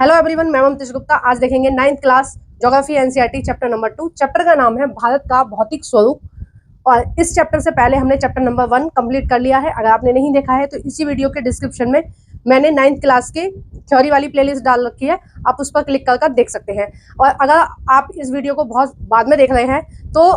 Hello everyone, मैं ममतेश गुप्ता। आज देखेंगे 9th class geography NCERT chapter number 2। Chapter का नाम है भारत का भौतिक स्वरूप। और इस चैप्टर से पहले हमने चैप्टर नंबर 1 कंप्लीट कर लिया है। अगर आपने नहीं देखा है तो इसी वीडियो के डिस्क्रिप्शन में मैंने 9th क्लास के थ्योरी वाली प्लेलिस्ट डाल रखी है, आप उस पर क्लिक कर देख सकते हैं। और अगर आप इस वीडियो को बहुत बाद में देख रहे हैं तो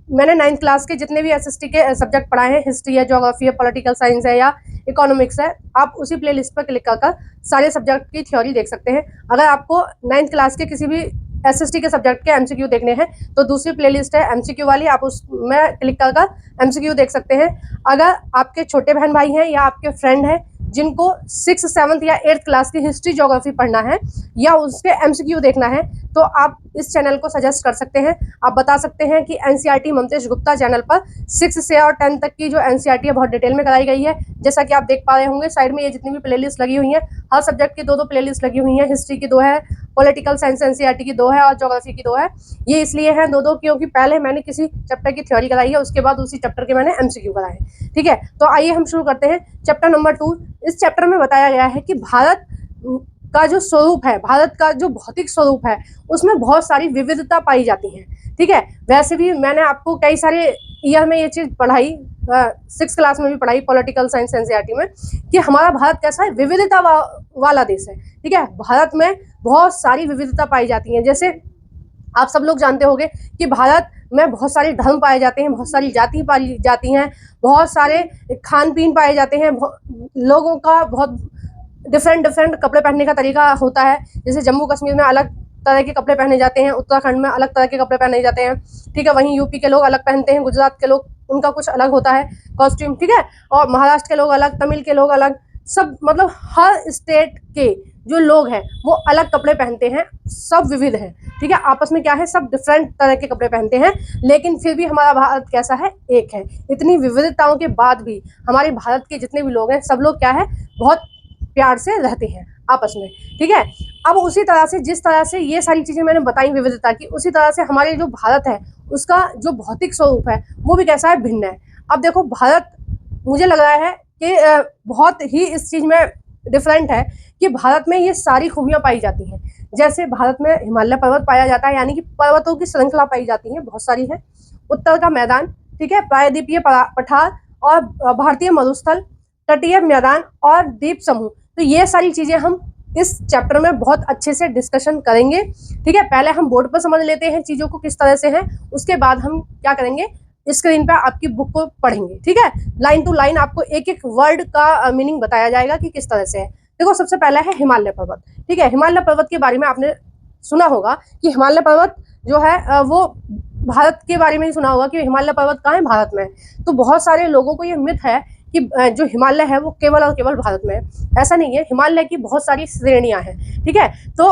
मैंने 9th क्लास के जितने भी एसएसटी के सब्जेक्ट पढ़ाए हैं, हिस्ट्री है, ज्योग्राफी है, पॉलिटिकल साइंस है या इकोनॉमिक्स है, आप उसी प्ले लिस्ट पर क्लिक कर सारे सब्जेक्ट की थ्योरी देख सकते हैं। अगर आपको 9th क्लास के किसी भी एसएसटी के सब्जेक्ट के एमसीक्यू देखने हैं तो दूसरी प्लेलिस्ट है एमसीक्यू वाली, आप उसमें क्लिक कर एमसीक्यू देख सकते हैं। अगर आपके छोटे बहन भाई हैं या आपके फ्रेंड हैं जिनको 6th 7th या 8th क्लास की हिस्ट्री ज्योग्राफी पढ़ना है या उसके एमसीक्यू देखना है तो आप इस चैनल को सजेस्ट कर सकते हैं। आप बता सकते हैं कि एनसीईआरटी ममतेश गुप्ता चैनल पर 6 से और 10 तक की जो एनसीईआरटी है बहुत डिटेल में कराई गई है। जैसा कि आप देख पा रहे होंगे साइड में ये जितनी भी प्लेलिस्ट लगी हुई हैं, हर सब्जेक्ट की दो प्लेलिस्ट लगी हुई हैं। हिस्ट्री की 2 है, पॉलिटिकल साइंस एनसीईआरटी की 2 है और ज्योग्राफी की 2 है। ये इसलिए है दो क्योंकि पहले मैंने किसी चैप्टर की थ्योरी कराई है, उसके बाद उसी चैप्टर के मैंने एमसीक्यू कराए। ठीक है, तो आइए हम शुरू करते हैं चैप्टर नंबर 2। इस चैप्टर में बताया गया है कि भारत का जो स्वरूप है, भारत का जो भौतिक स्वरूप है, उसमें बहुत सारी विविधता पाई जाती है। ठीक है, वैसे भी मैंने आपको कई सारे ईयर में ये चीज पढ़ाई, 6th क्लास में भी पढ़ाई पॉलिटिकल साइंस एनसीईआरटी में, कि हमारा भारत कैसा है, विविधता वाला देश है। ठीक है, भारत में बहुत सारी विविधता पाई जाती है। जैसे आप सब लोग जानते होंगे कि भारत में बहुत सारे धर्म पाए जाते हैं, बहुत सारी जाति पाई जाती हैं, बहुत सारे खान पीन पाए जाते हैं, लोगों का बहुत डिफरेंट कपड़े पहनने का तरीका होता है। जैसे जम्मू कश्मीर में अलग तरह के कपड़े पहने जाते हैं, उत्तराखंड में अलग तरह के कपड़े पहने जाते हैं। ठीक है, वहीं यूपी के लोग अलग पहनते हैं, गुजरात के लोग उनका कुछ अलग होता है कॉस्ट्यूम। ठीक है, और महाराष्ट्र के लोग अलग, तमिल के लोग अलग, सब मतलब हर स्टेट के जो लोग हैं वो अलग कपड़े पहनते हैं, सब विविध हैं। ठीक है, आपस में क्या है, सब डिफरेंट तरह के कपड़े पहनते हैं, लेकिन फिर भी हमारा भारत कैसा है, एक है। इतनी विविधताओं के बाद भी हमारे भारत के जितने भी लोग हैं सब लोग क्या है, बहुत प्यार से रहते हैं आपस में। ठीक है, अब उसी तरह से जिस तरह से ये सारी चीजें मैंने बताई विविधता की, उसी तरह से हमारे जो भारत है उसका जो भौतिक स्वरूप है वो भी कैसा है, भिन्न है। अब देखो भारत, मुझे लग रहा है कि बहुत ही इस चीज में डिफरेंट है कि भारत में ये सारी खूबियां पाई जाती हैं। जैसे भारत में हिमालय पर्वत पाया जाता है, यानी कि पर्वतों की श्रृंखला पाई जाती है, बहुत सारी है। उत्तर का मैदान, ठीक है, प्रायद्वीपीय पठार और भारतीय मरुस्थल, तटीय मैदान और द्वीप समूह। तो ये सारी चीजें हम इस चैप्टर में बहुत अच्छे से डिस्कशन करेंगे। ठीक है, पहले हम बोर्ड पर समझ लेते हैं चीजों को किस तरह से है, उसके बाद हम क्या करेंगे, स्क्रीन पे आपकी बुक को पढ़ेंगे। ठीक है, लाइन टू लाइन आपको एक एक वर्ड का मीनिंग बताया जाएगा कि किस तरह से है। देखो, सबसे पहला है हिमालय पर्वत। ठीक है, हिमालय पर्वत के बारे में आपने सुना होगा कि हिमालय पर्वत जो है वो भारत के बारे में ही सुना होगा कि हिमालय पर्वत कहाँ है, भारत में। तो बहुत सारे लोगों को ये मिथ है कि जो हिमालय है वो केवल और केवल भारत में है। ऐसा नहीं है, हिमालय की बहुत सारी श्रेणियां हैं। ठीक है, तो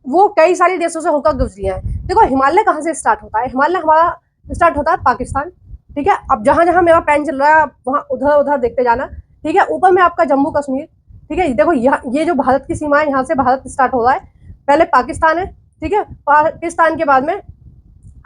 वो कई सारे देशों से होकर गुजरी है। देखो, हिमालय कहाँ से स्टार्ट होता है, हिमालय हमारा स्टार्ट होता है पाकिस्तान। ठीक है, अब जहां जहां मेरा पेन चल रहा है आप वहां उधर उधर देखते जाना। ठीक है, ऊपर में आपका जम्मू कश्मीर। ठीक है, देखो ये जो भारत की सीमा है, यहाँ से भारत स्टार्ट हो रहा है, पहले पाकिस्तान है। ठीक है, पाकिस्तान के बाद में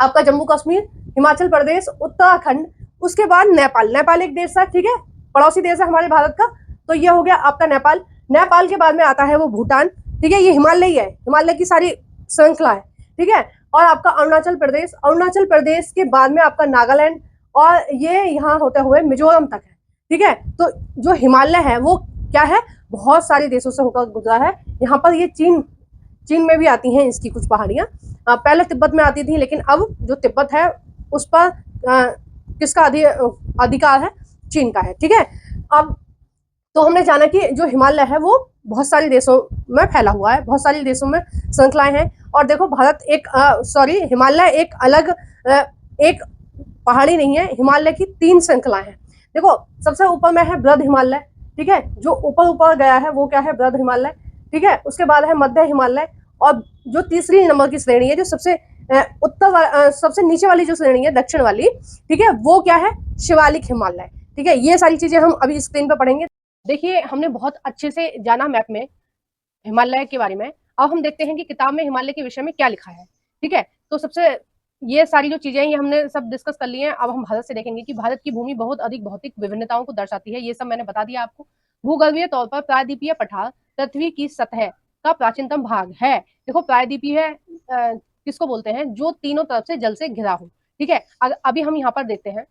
आपका जम्मू कश्मीर, हिमाचल प्रदेश, उत्तराखंड, उसके बाद नेपाल। नेपाल एक देश था, ठीक है, पड़ोसी देश है हमारे भारत का। तो ये हो गया आपका नेपाल। नेपाल के बाद में आता है वो भूटान। ठीक है, ये हिमालय ही है, हिमालय की सारी श्रृंखला है। ठीक है, और आपका अरुणाचल प्रदेश, अरुणाचल प्रदेश के बाद में आपका नागालैंड, और ये यहाँ होते हुए मिजोरम तक है। ठीक है, तो जो हिमालय है वो क्या है, बहुत सारे देशों से होकर गुजरा है। यहाँ पर ये चीन चीन में भी आती हैं इसकी कुछ पहाड़ियाँ। पहले तिब्बत में आती थी, लेकिन अब जो तिब्बत है उस पर किसका अधिकार है, चीन का है। ठीक है, अब तो हमने जाना कि जो हिमालय है वो बहुत सारे देशों में फैला हुआ है, बहुत सारे देशों में श्रृंखलाएं हैं। और देखो, भारत एक हिमालय एक अलग एक पहाड़ी नहीं है, हिमालय की 3 श्रृंखलाएं हैं। देखो, सबसे ऊपर में है बृहद हिमालय। ठीक है, जो ऊपर ऊपर गया है वो क्या है, बृहद हिमालय। ठीक है, उसके बाद है मध्य हिमालय, और जो तीसरी नंबर की श्रेणी है, जो सबसे सबसे नीचे वाली जो श्रेणी है, दक्षिण वाली, ठीक है, वो क्या है, शिवालिक हिमालय। ठीक है, ये सारी चीजें हम अभी स्क्रीन पर पढ़ेंगे। देखिए, हमने बहुत अच्छे से जाना मैप में हिमालय के बारे में। अब हम देखते हैं कि किताब में हिमालय के विषय में क्या लिखा है। ठीक है, तो सबसे ये सारी जो चीजें हैं ये हमने सब डिस्कस कर ली हैं। अब हम भारत से देखेंगे कि भारत की भूमि बहुत अधिक भौतिक विभिन्नताओं को दर्शाती है। ये सब मैंने बता दिया आपको। भूगर्भीय तौर पर प्रायद्वीपीय पठार, पृथ्वी की सतह का प्राचीनतम भाग है। देखो प्रायद्वीपीय है किसको बोलते हैं, जो तीनों तरफ से जल से घिरा हो। ठीक है, अभी हम यहाँ पर देखते हैं,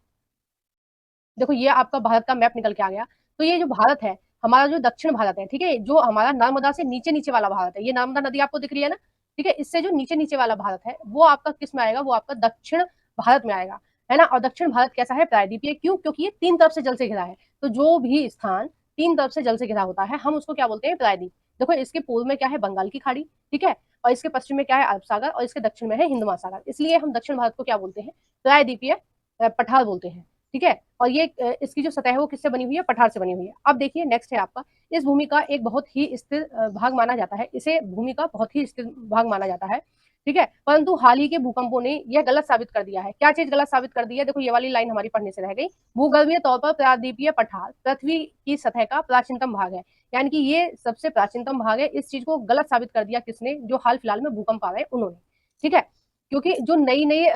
देखो ये आपका भारत का मैप निकल के आ गया। तो ये जो भारत है हमारा, जो दक्षिण भारत है, ठीक है, जो हमारा नर्मदा से नीचे नीचे वाला भारत है, ये नर्मदा नदी आपको दिख रही है ना, ठीक है, इससे जो नीचे नीचे वाला भारत है वो आपका किस में आएगा, वो आपका दक्षिण भारत में आएगा, है ना। और दक्षिण भारत कैसा है, प्रायद्वीपीय, क्यों, क्योंकि ये तीन तरफ से जल से घिरा है। तो जो भी स्थान तीन तरफ से जल से घिरा होता है हम उसको क्या बोलते हैं, प्रायद्वीप। देखो इसके पूर्व में क्या है, बंगाल की खाड़ी, ठीक है, और इसके पश्चिम में क्या है, अरब सागर, और इसके दक्षिण में है हिंद महासागर, इसलिए हम दक्षिण भारत को क्या बोलते हैं, प्रायद्वीपीय पठार बोलते हैं। ठीक है, और ये इसकी जो सतह है वो किससे बनी हुई है, पठार से बनी हुई है। अब देखिए नेक्स्ट है आपका, इस भूमि का एक बहुत ही स्थिर भाग माना जाता है, इसे भूमि का बहुत ही स्थिर भाग माना जाता है। ठीक है, परंतु हाल ही के भूकंपों ने यह गलत साबित कर दिया है। क्या चीज गलत साबित कर दी है, देखो ये वाली लाइन हमारी पढ़ने से रह गई। भूगर्भीय तौर पर प्रायद्वीपीय पठार पृथ्वी की सतह का प्राचीनतम भाग है, यानी कि ये सबसे प्राचीनतम भाग है। इस चीज को गलत साबित कर दिया किसने, जो हाल फिलहाल में भूकंप आ रहे हैं उन्होंने। ठीक है, क्योंकि जो नई नई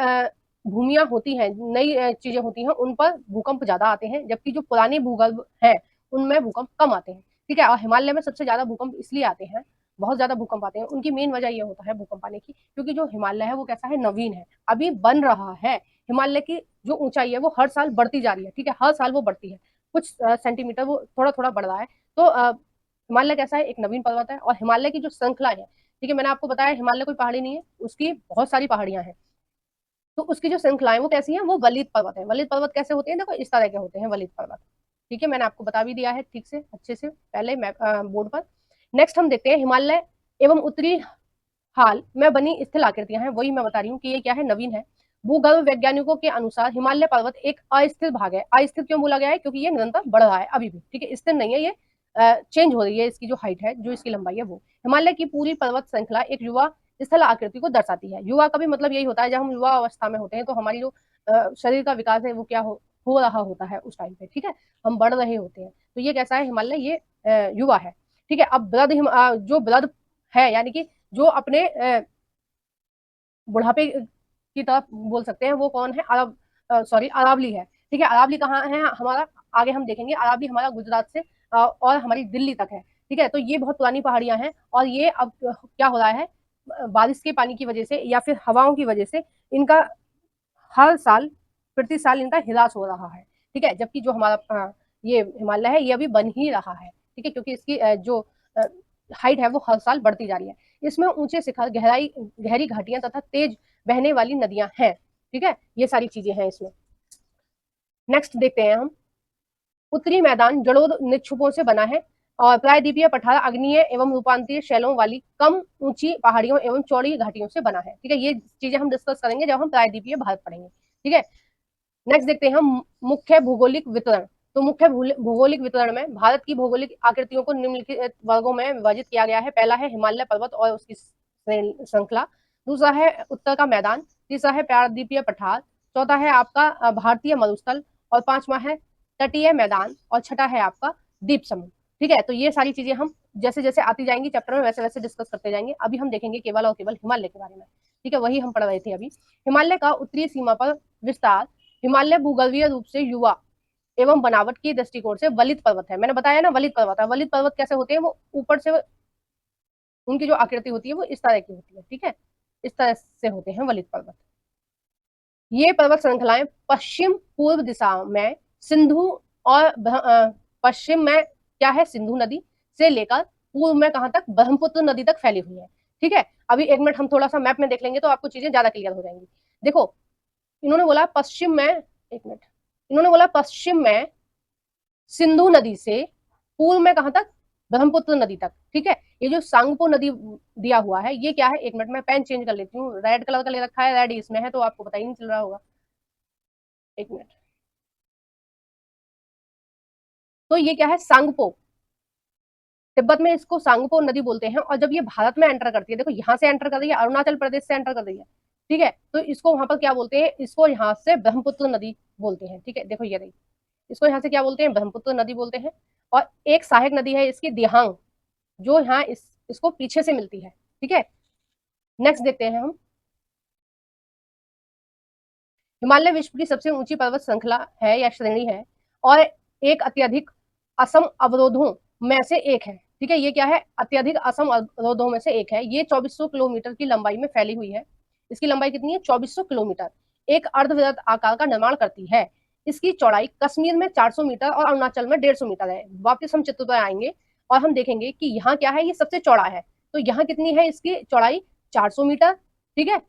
भूमियां होती हैं, नई चीजें होती हैं, उन पर भूकंप ज्यादा आते हैं, जबकि जो पुराने भूगर्भ है उनमें भूकंप कम आते हैं। ठीक है, और हिमालय में सबसे ज्यादा भूकंप इसलिए आते हैं, बहुत ज्यादा भूकंप आते हैं, उनकी मेन वजह ये होता है भूकंप आने की, क्योंकि जो हिमालय है वो कैसा है, नवीन है, अभी बन रहा है। हिमालय की जो ऊंचाई है वो हर साल बढ़ती जा रही है। ठीक है, हर साल वो बढ़ती है, कुछ सेंटीमीटर वो थोड़ा थोड़ा बढ़ रहा है। तो हिमालय कैसा है, एक नवीन पर्वत है, और हिमालय की जो श्रृंखला है, ठीक है, मैंने आपको बताया हिमालय कोई पहाड़ी नहीं है, उसकी बहुत सारी पहाड़ियां हैं। तो उसकी जो श्रृंखलाएं वो कैसी हैं, वो वलित पर्वत है। वलित पर्वत कैसे होते हैं, देखो इस तरह के होते हैं वलित पर्वत। ठीक है, मैंने आपको बता भी दिया है ठीक से, अच्छे से पहले मैप बोर्ड पर। नेक्स्ट हम देखते हैं हिमालय एवं उत्तरी हाल में बनी स्थिर आकृतियां हैं, वही मैं बता रही हूँ कि ये क्या है, नवीन है। भूगर्भ वैज्ञानिकों के अनुसार हिमालय पर्वत एक अस्थिर भाग है। अस्थिर क्यों बोला गया है, क्योंकि ये निरंतर बढ़ रहा है अभी भी। ठीक है, स्थिर नहीं है, ये चेंज हो रही है, इसकी जो हाइट है, जो इसकी लंबाई है वो। हिमालय की पूरी पर्वत श्रृंखला एक युवा स्थल आकृति को दर्शाती है। युवा का भी मतलब यही होता है, जब हम युवा अवस्था में होते हैं तो हमारी जो शरीर का विकास है वो क्या हो रहा होता है उस टाइम पे। ठीक है, हम बढ़ रहे होते हैं, तो ये कैसा है, हिमालय ये युवा है। ठीक है, अब वृद्ध जो वृद्ध है, यानी कि जो अपने बुढ़ापे की तरफ बोल सकते हैं, वो कौन है, अरब, सॉरी अरावली है। ठीक है, अरावली कहाँ है हमारा, आगे हम देखेंगे। अरावली हमारा गुजरात से और हमारी दिल्ली तक है। ठीक है, तो ये बहुत पुरानी पहाड़ियां हैं, और ये अब क्या हो रहा है, बारिश के पानी की वजह से या फिर हवाओं की वजह से इनका हर साल, प्रति साल इनका ह्रास हो रहा है। ठीक है, जबकि जो हमारा ये हिमालय है ये अभी बन ही रहा है। ठीक है, क्योंकि इसकी जो हाइट है वो हर साल बढ़ती जा रही है। इसमें ऊंचे शिखर, गहरी घाटियां तथा तेज बहने वाली नदियां हैं। ठीक है, ये सारी चीजें हैं इसमें। नेक्स्ट देखते हैं हम, उत्तरी मैदान जड़ों निक्षुपों से बना है, और प्रायद्वीपीय पठार अग्नीय एवं रूपांतरीय शैलों वाली कम ऊंची पहाड़ियों एवं चौड़ी घाटियों से बना है। ठीक है, ये चीजें हम डिस्कस करेंगे जब हम प्रायद्वीपीय भारत पढ़ेंगे। ठीक है, नेक्स्ट देखते हैं हम मुख्य भौगोलिक वितरण। तो मुख्य भौगोलिक वितरण में भारत की भौगोलिक आकृतियों को निम्नलिखित वर्गों में विभाजित किया गया है। पहला है हिमालय पर्वत और उसकी श्रृंखला, दूसरा है उत्तर का मैदान, तीसरा है प्रायद्वीपीय पठार, चौथा है आपका भारतीय मरुस्थल, और पांचवा है तटीय मैदान, और छठा है आपका द्वीप समूह। ठीक है, तो ये सारी चीजें हम जैसे जैसे आती जाएंगी चैप्टर में वैसे वैसे डिस्कस करते जाएंगे। अभी हम देखेंगे केवल और केवल हिमालय के बारे में। ठीक है, वही हम पढ़ रहे थे अभी। हिमालय का उत्तरी सीमा पर विस्तार, हिमालय भूगर्भीय रूप से युवा एवं बनावट की दृष्टिकोण से वलित पर्वत है। मैंने बताया ना वलित पर्वत है। वलित पर्वत कैसे होते हैं, वो ऊपर से उनकी जो आकृति होती है वो इस तरह की होती है। ठीक है, इस तरह से होते हैं वलित पर्वत। ये पर्वत श्रृंखलाएं पश्चिम पूर्व दिशा में सिंधु और पश्चिम में क्या है, सिंधु नदी से लेकर पूर्व में कहां तक, ब्रह्मपुत्र नदी तक फैली हुई है। ठीक है, अभी एक मिनट हम थोड़ा सा मैप में देख लेंगे तो आपको चीजें ज्यादा क्लियर हो जाएंगी। देखो इन्होंने बोला पश्चिम में, एक मिनट, इन्होंने बोला पश्चिम में सिंधु नदी से, पूर्व में कहां तक, ब्रह्मपुत्र नदी तक। ठीक है, ये जो सांगपो नदी दिया हुआ है ये क्या है, एक मिनट में पेन चेंज कर लेती हूँ, रेड कलर का ले रखा है, रेड इसमें है तो आपको पता ही नहीं चल रहा होगा, एक मिनट। तो ये क्या है, सांगपो, तिब्बत में इसको सांगपो नदी बोलते हैं। और जब ये भारत में एंटर करती है, देखो यहाँ से एंटर कर रही है, अरुणाचल प्रदेश से एंटर कर रही है। ठीक है, तो इसको वहां पर क्या बोलते हैं, इसको यहाँ से ब्रह्मपुत्र नदी बोलते हैं। ठीक है, देखो ये रही, इसको यहाँ से क्या बोलते हैं, ब्रह्मपुत्र नदी बोलते हैं। और एक सहायक नदी है इसकी, दिहांग, जो यहाँ इसको पीछे से मिलती है। ठीक है, नेक्स्ट देखते हैं हम, हिमालय विश्व की सबसे ऊंची पर्वत श्रृंखला है या श्रेणी है, और एक अत्यधिक असम अवरोधों में से एक है। ठीक है, ये क्या है, अत्यधिक असम अवरोधों में से एक है। ये 2400 किलोमीटर की लंबाई में फैली हुई है। इसकी लंबाई कितनी है, 2400 किलोमीटर। एक अर्धवृत्त आकार का निर्माण करती है। इसकी चौड़ाई कश्मीर में 400 मीटर और अरुणाचल में 150 मीटर है। वापस हम चित्र पर आएंगे और हम देखेंगे कि यहाँ क्या है, ये सबसे चौड़ा है। तो यहाँ कितनी है इसकी चौड़ाई, 400 मीटर। ठीक है,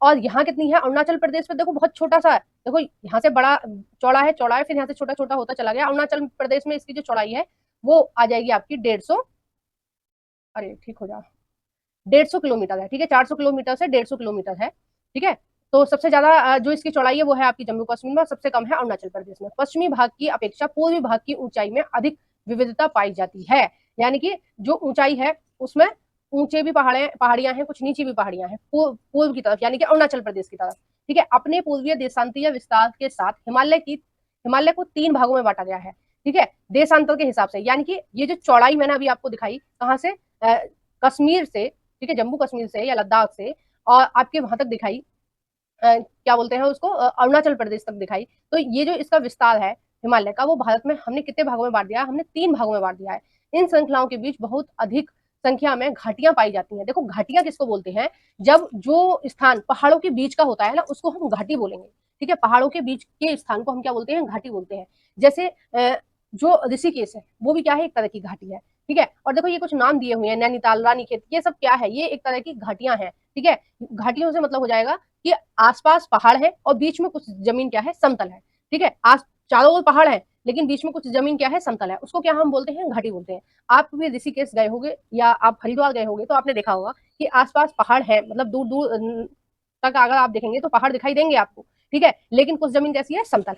और यहाँ कितनी है, अरुणाचल प्रदेश में देखो बहुत छोटा सा है। देखो यहाँ से बड़ा चौड़ा है, फिर यहाँ से छोटा छोटा होता चला गया। अरुणाचल प्रदेश में इसकी जो चौड़ाई है वो आ जाएगी आपकी 150, अरे ठीक हो जा, 150 किलोमीटर है। ठीक है, 400 किलोमीटर से 150 किलोमीटर है। ठीक है, तो सबसे ज्यादा जो इसकी चौड़ाई है वो है आपकी जम्मू कश्मीर में, और सबसे कम है अरुणाचल प्रदेश में। पश्चिमी भाग की अपेक्षा पूर्वी भाग की ऊंचाई में अधिक विविधता पाई जाती है। यानी कि जो ऊंचाई है उसमें ऊंचे भी पहाड़ियां हैं, कुछ नीची भी पहाड़ियां हैं पूर्व की तरफ, यानी कि अरुणाचल प्रदेश की तरफ। ठीक है, अपने पूर्वीय देशांतीय विस्तार के साथ हिमालय को 3 भागों में बांटा गया है। ठीक है, देशांतर के हिसाब से, यानी कि ये जो चौड़ाई मैंने अभी आपको दिखाई, कहाँ से, कश्मीर से, ठीक है, जम्मू कश्मीर से या लद्दाख से, और आपके वहां तक दिखाई, क्या बोलते हैं उसको, अरुणाचल प्रदेश तक दिखाई। तो ये जो इसका विस्तार है हिमालय का, वो भारत में हमने कितने भागों में बांट दिया है, हमने 3 भागों में बांट दिया है। इन श्रृंखलाओं के बीच बहुत अधिक संख्या में घाटियां पाई जाती हैं। देखो घाटियां किसको बोलते हैं, जब जो स्थान पहाड़ों के बीच का होता है ना, उसको हम घाटी बोलेंगे। ठीक है, पहाड़ों के बीच के स्थान को हम क्या बोलते हैं, घाटी बोलते हैं। जैसे जो ऋषिकेश है वो भी क्या है, एक तरह की घाटी है। ठीक है, और देखो ये कुछ नाम दिए हुए हैं, नैनीताल, रानीखेत, ये सब क्या है, ये एक तरह की घाटियां हैं। ठीक है, घाटियों से मतलब हो जाएगा कि आसपास पहाड़ है और बीच में कुछ जमीन क्या है, समतल है। ठीक है, चारों ओर पहाड़ है लेकिन बीच में कुछ जमीन क्या है, समतल है, उसको क्या हम बोलते हैं, घाटी बोलते हैं। आप भी ऋषिकेश गए होंगे या आप हरिद्वार गए होंगे तो आपने देखा होगा कि आसपास पहाड़ है, मतलब दूर दूर तक अगर आप देखेंगे तो पहाड़ दिखाई देंगे आपको। ठीक है, लेकिन कुछ जमीन कैसी है, समतल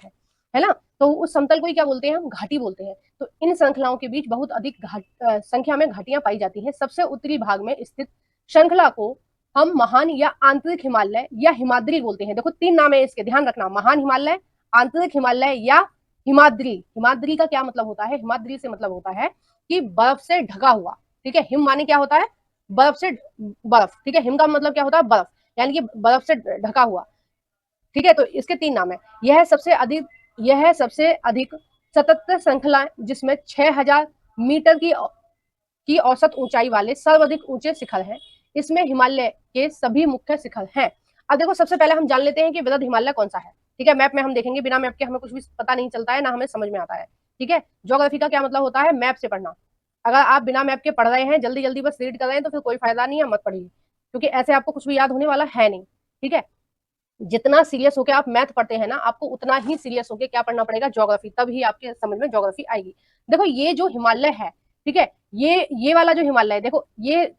है ना, तो उस समतल को ही क्या बोलते हैं, हम घाटी बोलते हैं। तो इन श्रृंखलाओं के बीच बहुत अधिक संख्या में घाटियां पाई जाती हैं। सबसे उत्तरी भाग में स्थित श्रृंखला को हम महान या आंतरिक हिमालय या हिमाद्री बोलते हैं। देखो 3 नाम है इसके, ध्यान रखना, महान हिमालय, आंतरिक हिमालय या हिमाद्री। हिमाद्री का क्या मतलब होता है, हिमाद्री से मतलब होता है कि बर्फ से ढका हुआ। ठीक है, हिम माने क्या होता है, बर्फ से, बर्फ। ठीक है, हिम का मतलब क्या होता है, बर्फ, यानी कि बर्फ से ढका हुआ। ठीक है, तो इसके 3 नाम है। यह सबसे अधिक सतत श्रृंखला जिसमें 6000 मीटर की औसत ऊंचाई वाले सर्वाधिक ऊंचे शिखर हैं। इसमें हिमालय के सभी मुख्य शिखर हैं। अब देखो सबसे पहले हम जान लेते हैं कि वृहद हिमालय कौन सा है। ठीक है, मैप में हम देखेंगे, बिना मैप के हमें कुछ भी पता नहीं चलता है, ना हमें समझ में आता है। ठीक है, ज्योग्राफी का क्या मतलब होता है, मैप से पढ़ना। अगर आप बिना मैप के पढ़ रहे हैं, जल्दी जल्दी बस रीड कर रहे हैं, तो फिर कोई फायदा नहीं है, मत पढ़िए, क्योंकि ऐसे आपको कुछ भी याद होने वाला है नहीं। ठीक है, जितना सीरियस होकर आप मैथ पढ़ते हैं ना, आपको उतना ही सीरियस होकर क्या पढ़ना पड़ेगा, ज्योग्राफी, तब ही आपके समझ में ज्योग्राफी आएगी। देखो ये जो हिमालय है, ठीक है, ये वाला जो हिमालय है, देखो ये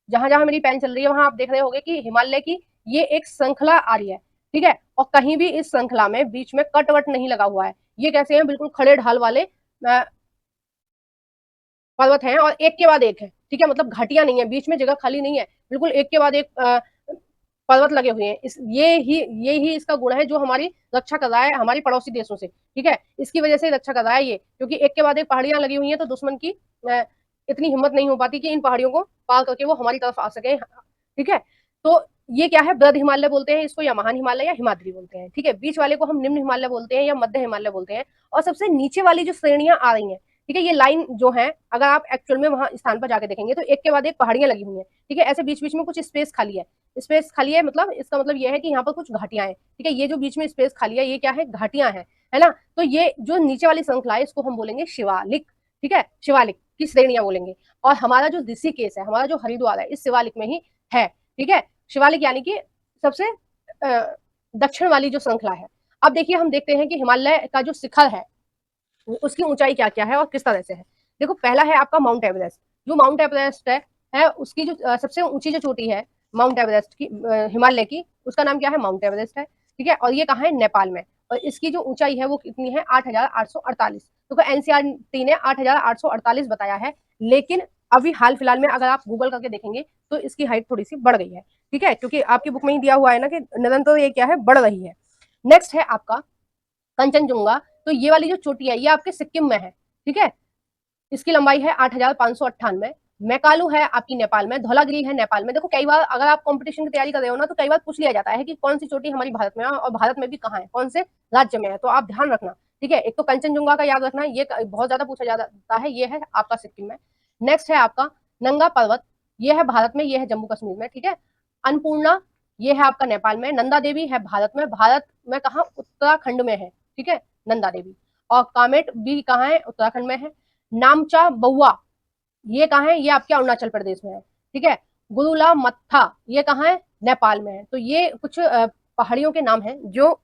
जहां जहां मेरी पेन चल रही है वहां आप देख रहे होंगे कि हिमालय की ये एक श्रृंखला आ रही है। ठीक है, और कहीं भी इस श्रृंखला में बीच में कट वट नहीं लगा हुआ है। ये कैसे हैं, बिल्कुल खड़े ढाल वाले पर्वत हैं, और एक के बाद एक है। ठीक है, मतलब घाटियां नहीं है, बीच में जगह खाली नहीं है, बिल्कुल एक के बाद एक पर्वत लगे हुए हैं। ये ही इसका गुण है जो हमारी रक्षा कर रहा है हमारी पड़ोसी देशों से। ठीक है, इसकी वजह से रक्षा कर रहा है ये, क्योंकि एक के बाद एक पहाड़ियां लगी हुई हैं, तो दुश्मन की इतनी हिम्मत नहीं हो पाती कि इन पहाड़ियों को पार करके वो हमारी तरफ आ सके। ठीक है, तो ये क्या है, वृहद हिमालय बोलते हैं इसको, या महान हिमालय या हिमाद्री बोलते हैं। ठीक है, बीच वाले को हम निम्न हिमालय बोलते हैं या मध्य हिमालय बोलते हैं। और सबसे नीचे वाली जो श्रेणियां आ रही हैं, ठीक है, ये लाइन जो है, अगर आप एक्चुअल में वहां स्थान पर जाके देखेंगे तो एक के बाद एक पहाड़ियां लगी हुई हैं। ठीक है, ऐसे बीच बीच में कुछ स्पेस खाली है, स्पेस खाली है, मतलब इसका मतलब ये है कि यहाँ पर कुछ घाटियां हैं। ठीक है, ये जो बीच में स्पेस खाली है, ये क्या है, घाटियां हैं, है ना। तो ये जो नीचे वाली श्रृंखला है, इसको हम बोलेंगे शिवालिक। ठीक है, शिवालिक की श्रेणियां बोलेंगे। और हमारा जो ऋषिकेश है, हमारा जो हरिद्वार है, इस शिवालिक में ही है। ठीक है, शिवालिक यानी कि सबसे दक्षिण वाली जो श्रृंखला है। अब देखिए, हम देखते हैं कि हिमालय का जो शिखर है उसकी ऊंचाई क्या क्या है और किस तरह से है। देखो पहला है आपका माउंट एवरेस्ट। जो माउंट एवरेस्ट है उसकी जो सबसे ऊंची जो चोटी है माउंट एवरेस्ट की, हिमालय की, उसका नाम क्या है, माउंट एवरेस्ट है। ठीक है, और ये कहाँ है, नेपाल में। और इसकी जो ऊंचाई है वो कितनी है, 8,848। तो एनसीईआरटी ने 8,848 बताया है, लेकिन अभी हाल फिलहाल में अगर आप गूगल करके देखेंगे तो इसकी हाइट थोड़ी सी बढ़ गई है। ठीक है, क्योंकि आपकी बुक में ही दिया हुआ है ना कि निरंतर ये क्या है, बढ़ रही है। नेक्स्ट है आपका कंचनजुंगा। तो ये वाली जो चोटी है ये आपके सिक्किम में है। ठीक है, इसकी लंबाई है 8,598। मैकालू है आपकी नेपाल में, धौलागिरी है नेपाल में। देखो कई बार अगर आप कंपटीशन की तैयारी कर रहे हो ना, तो कई बार पूछ लिया जाता है कि कौन सी चोटी हमारी भारत में है और भारत में भी कहाँ है, कौन से राज्य में है, तो आप ध्यान रखना। ठीक है, एक तो कंचनजुंगा का याद रखना, ये बहुत ज्यादा पूछा जाता है, ये है आपका सिक्किम में। नेक्स्ट है आपका नंगा पर्वत, ये है भारत में, ये है जम्मू कश्मीर में, ठीक है। अन्नपूर्णा ये है आपका नेपाल में। नंदा देवी है भारत में, भारत में कहा, उत्तराखंड में है, ठीक है, नंदा देवी। और कामेट भी कहाँ है, उत्तराखंड में है। नामचा बउआ ये कहाँ है, ये आपके अरुणाचल प्रदेश में है, ठीक है। गुरुला मत्था ये कहाँ है, नेपाल में है। तो ये कुछ पहाड़ियों के नाम हैं जो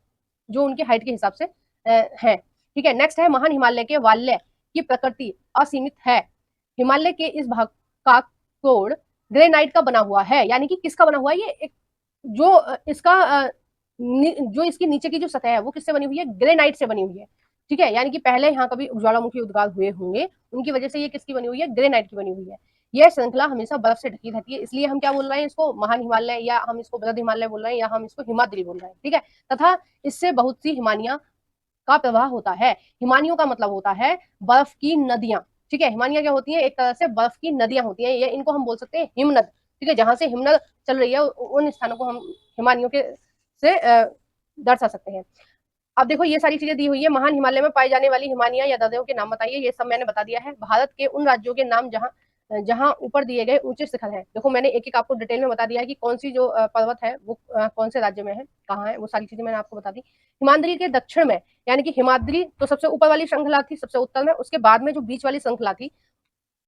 जो उनकी हाइट के हिसाब से है, ठीक है। नेक्स्ट है महान हिमालय के वाल्य की प्रकृति असीमित है। हिमालय के इस भाग का कोड ग्रेनाइट का बना हुआ है, यानी कि किसका बना हुआ है, ये एक जो इसका जो इसकी नीचे की जो सतह है वो किससे बनी हुई है, ग्रेनाइट से बनी हुई है, ठीक है। यानी कि पहले यहाँ कभी ज्वालामुखी उद्गार हुए होंगे, उनकी वजह से ये किसकी बनी हुई है, ग्रेनाइट की बनी हुई है। यह श्रृंखला हमेशा बर्फ से ढकी रहती है, इसलिए हम क्या बोल रहे हैं इसको, महान हिमालय, या हम इसको बृहद हिमालय बोल रहे हैं, या हम इसको हिमाद्री बोल रहे हैं, ठीक है। तथा इससे बहुत सी हिमानियां का प्रवाह होता है। हिमानियों का मतलब होता है बर्फ की नदियां, ठीक है। हिमानियां क्या होती है, एक तरह से बर्फ की नदियां होती है, ये इनको हम बोल सकते हैं हिमनद, ठीक है। जहां से हिमनद चल रही है उन स्थानों को हम हिमानियों के से दर्शा सकते हैं। अब देखो ये सारी चीजें दी हुई है। महान हिमालय में पाई जाने वाली हिमानियां या दर्रों के नाम बताइए, ये सब मैंने बता दिया है। भारत के उन राज्यों के नाम जहां जहां ऊपर दिए गए ऊंचे शिखर हैं, देखो मैंने एक एक आपको डिटेल में बता दिया है कि कौन सी जो पर्वत है वो कौन से राज्य में है, कहाँ है, वो सारी चीजें मैंने आपको बता दी। हिमाद्री के दक्षिण में, यानी कि हिमाद्री तो सबसे ऊपर वाली श्रृंखला थी, सबसे उत्तर में, उसके बाद में जो बीच वाली श्रृंखला थी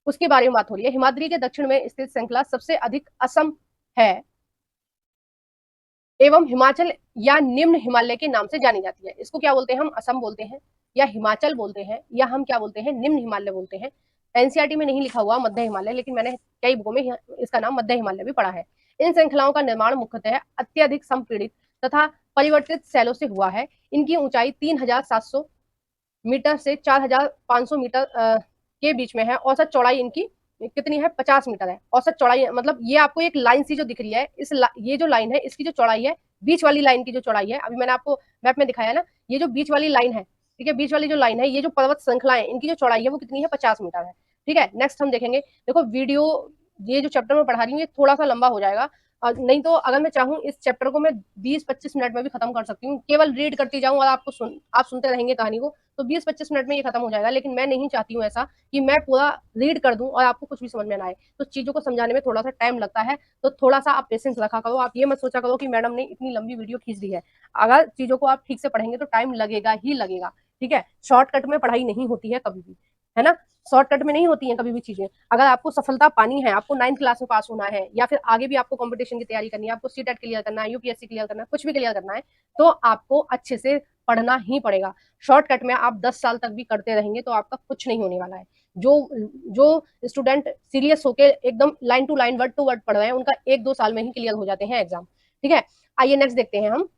उसके बारे में बात हो रही है। हिमाद्री के दक्षिण में स्थित श्रृंखला सबसे अधिक असम है एवं हिमाचल या निम्न हिमालय के नाम से जानी जाती है। इसको क्या बोलते हैं, हम असम बोलते हैं, या हिमाचल बोलते हैं, या हम क्या बोलते हैं, निम्न हिमालय बोलते हैं। एनसीईआरटी में नहीं लिखा हुआ मध्य हिमालय, लेकिन मैंने कई बुकों में इसका नाम मध्य हिमालय भी पढ़ा है। इन श्रृंखलाओं का निर्माण मुख्यतः अत्यधिक संपीड़ित तथा परिवर्तित शैलों से हुआ है। इनकी ऊंचाई 3700 मीटर से 4500 मीटर के बीच में है। औसत चौड़ाई इनकी कितनी है, 50 मीटर है औसत चौड़ाई। मतलब ये आपको एक लाइन सी जो दिख रही है, ये जो लाइन है इसकी जो चौड़ाई है, बीच वाली लाइन की जो चौड़ाई है, अभी मैंने आपको मैप में दिखाया ना, ये जो बीच वाली लाइन है, ठीक है, बीच वाली जो लाइन है, ये जो पर्वत श्रृंखला है, इनकी जो चौड़ाई है वो कितनी है, 50 मीटर है, ठीक है। नेक्स्ट हम देखेंगे, देखो वीडियो ये जो चैप्टर में पढ़ा रही हूँ ये थोड़ा सा लंबा हो जाएगा, नहीं तो अगर मैं चाहूँ इस चैप्टर को मैं 20-25 मिनट में भी खत्म कर सकती हूँ, केवल रीड करती जाऊँ और आप सुनते रहेंगे कहानी को, तो 20-25 मिनट में ये खत्म हो जाएगा। लेकिन मैं नहीं चाहती हूँ ऐसा कि मैं पूरा रीड कर दूं और आपको कुछ भी समझ में ना आए, तो चीजों को समझाने में थोड़ा सा टाइम लगता है, तो थोड़ा सा आप पेशेंस रखा करो। आप ये मत सोचा करो कि मैडम ने इतनी लंबी वीडियो खींच दी है, अगर चीजों को आप ठीक से पढ़ेंगे तो टाइम लगेगा ही लगेगा, ठीक है। शॉर्टकट में पढ़ाई नहीं होती है कभी भी, है ना, शॉर्टकट में नहीं होती है कभी भी चीजें। अगर आपको सफलता पानी है, आपको 9th क्लास में पास होना है, या फिर आगे भी आपको कंपटीशन की तैयारी करनी है, आपको सीटेट क्लियर करना है, यूपीएससी क्लियर करना है, कुछ भी क्लियर करना है, तो आपको अच्छे से पढ़ना ही पड़ेगा। शॉर्टकट में आप 10 साल तक भी करते रहेंगे तो आपका कुछ नहीं होने वाला है। जो जो स्टूडेंट सीरियस होकर एकदम line to line word to word पढ़ रहे हैं, उनका 1-2 साल में ही क्लियर हो जाते हैं एग्जाम, ठीक है। आइए नेक्स्ट देखते हैं हम,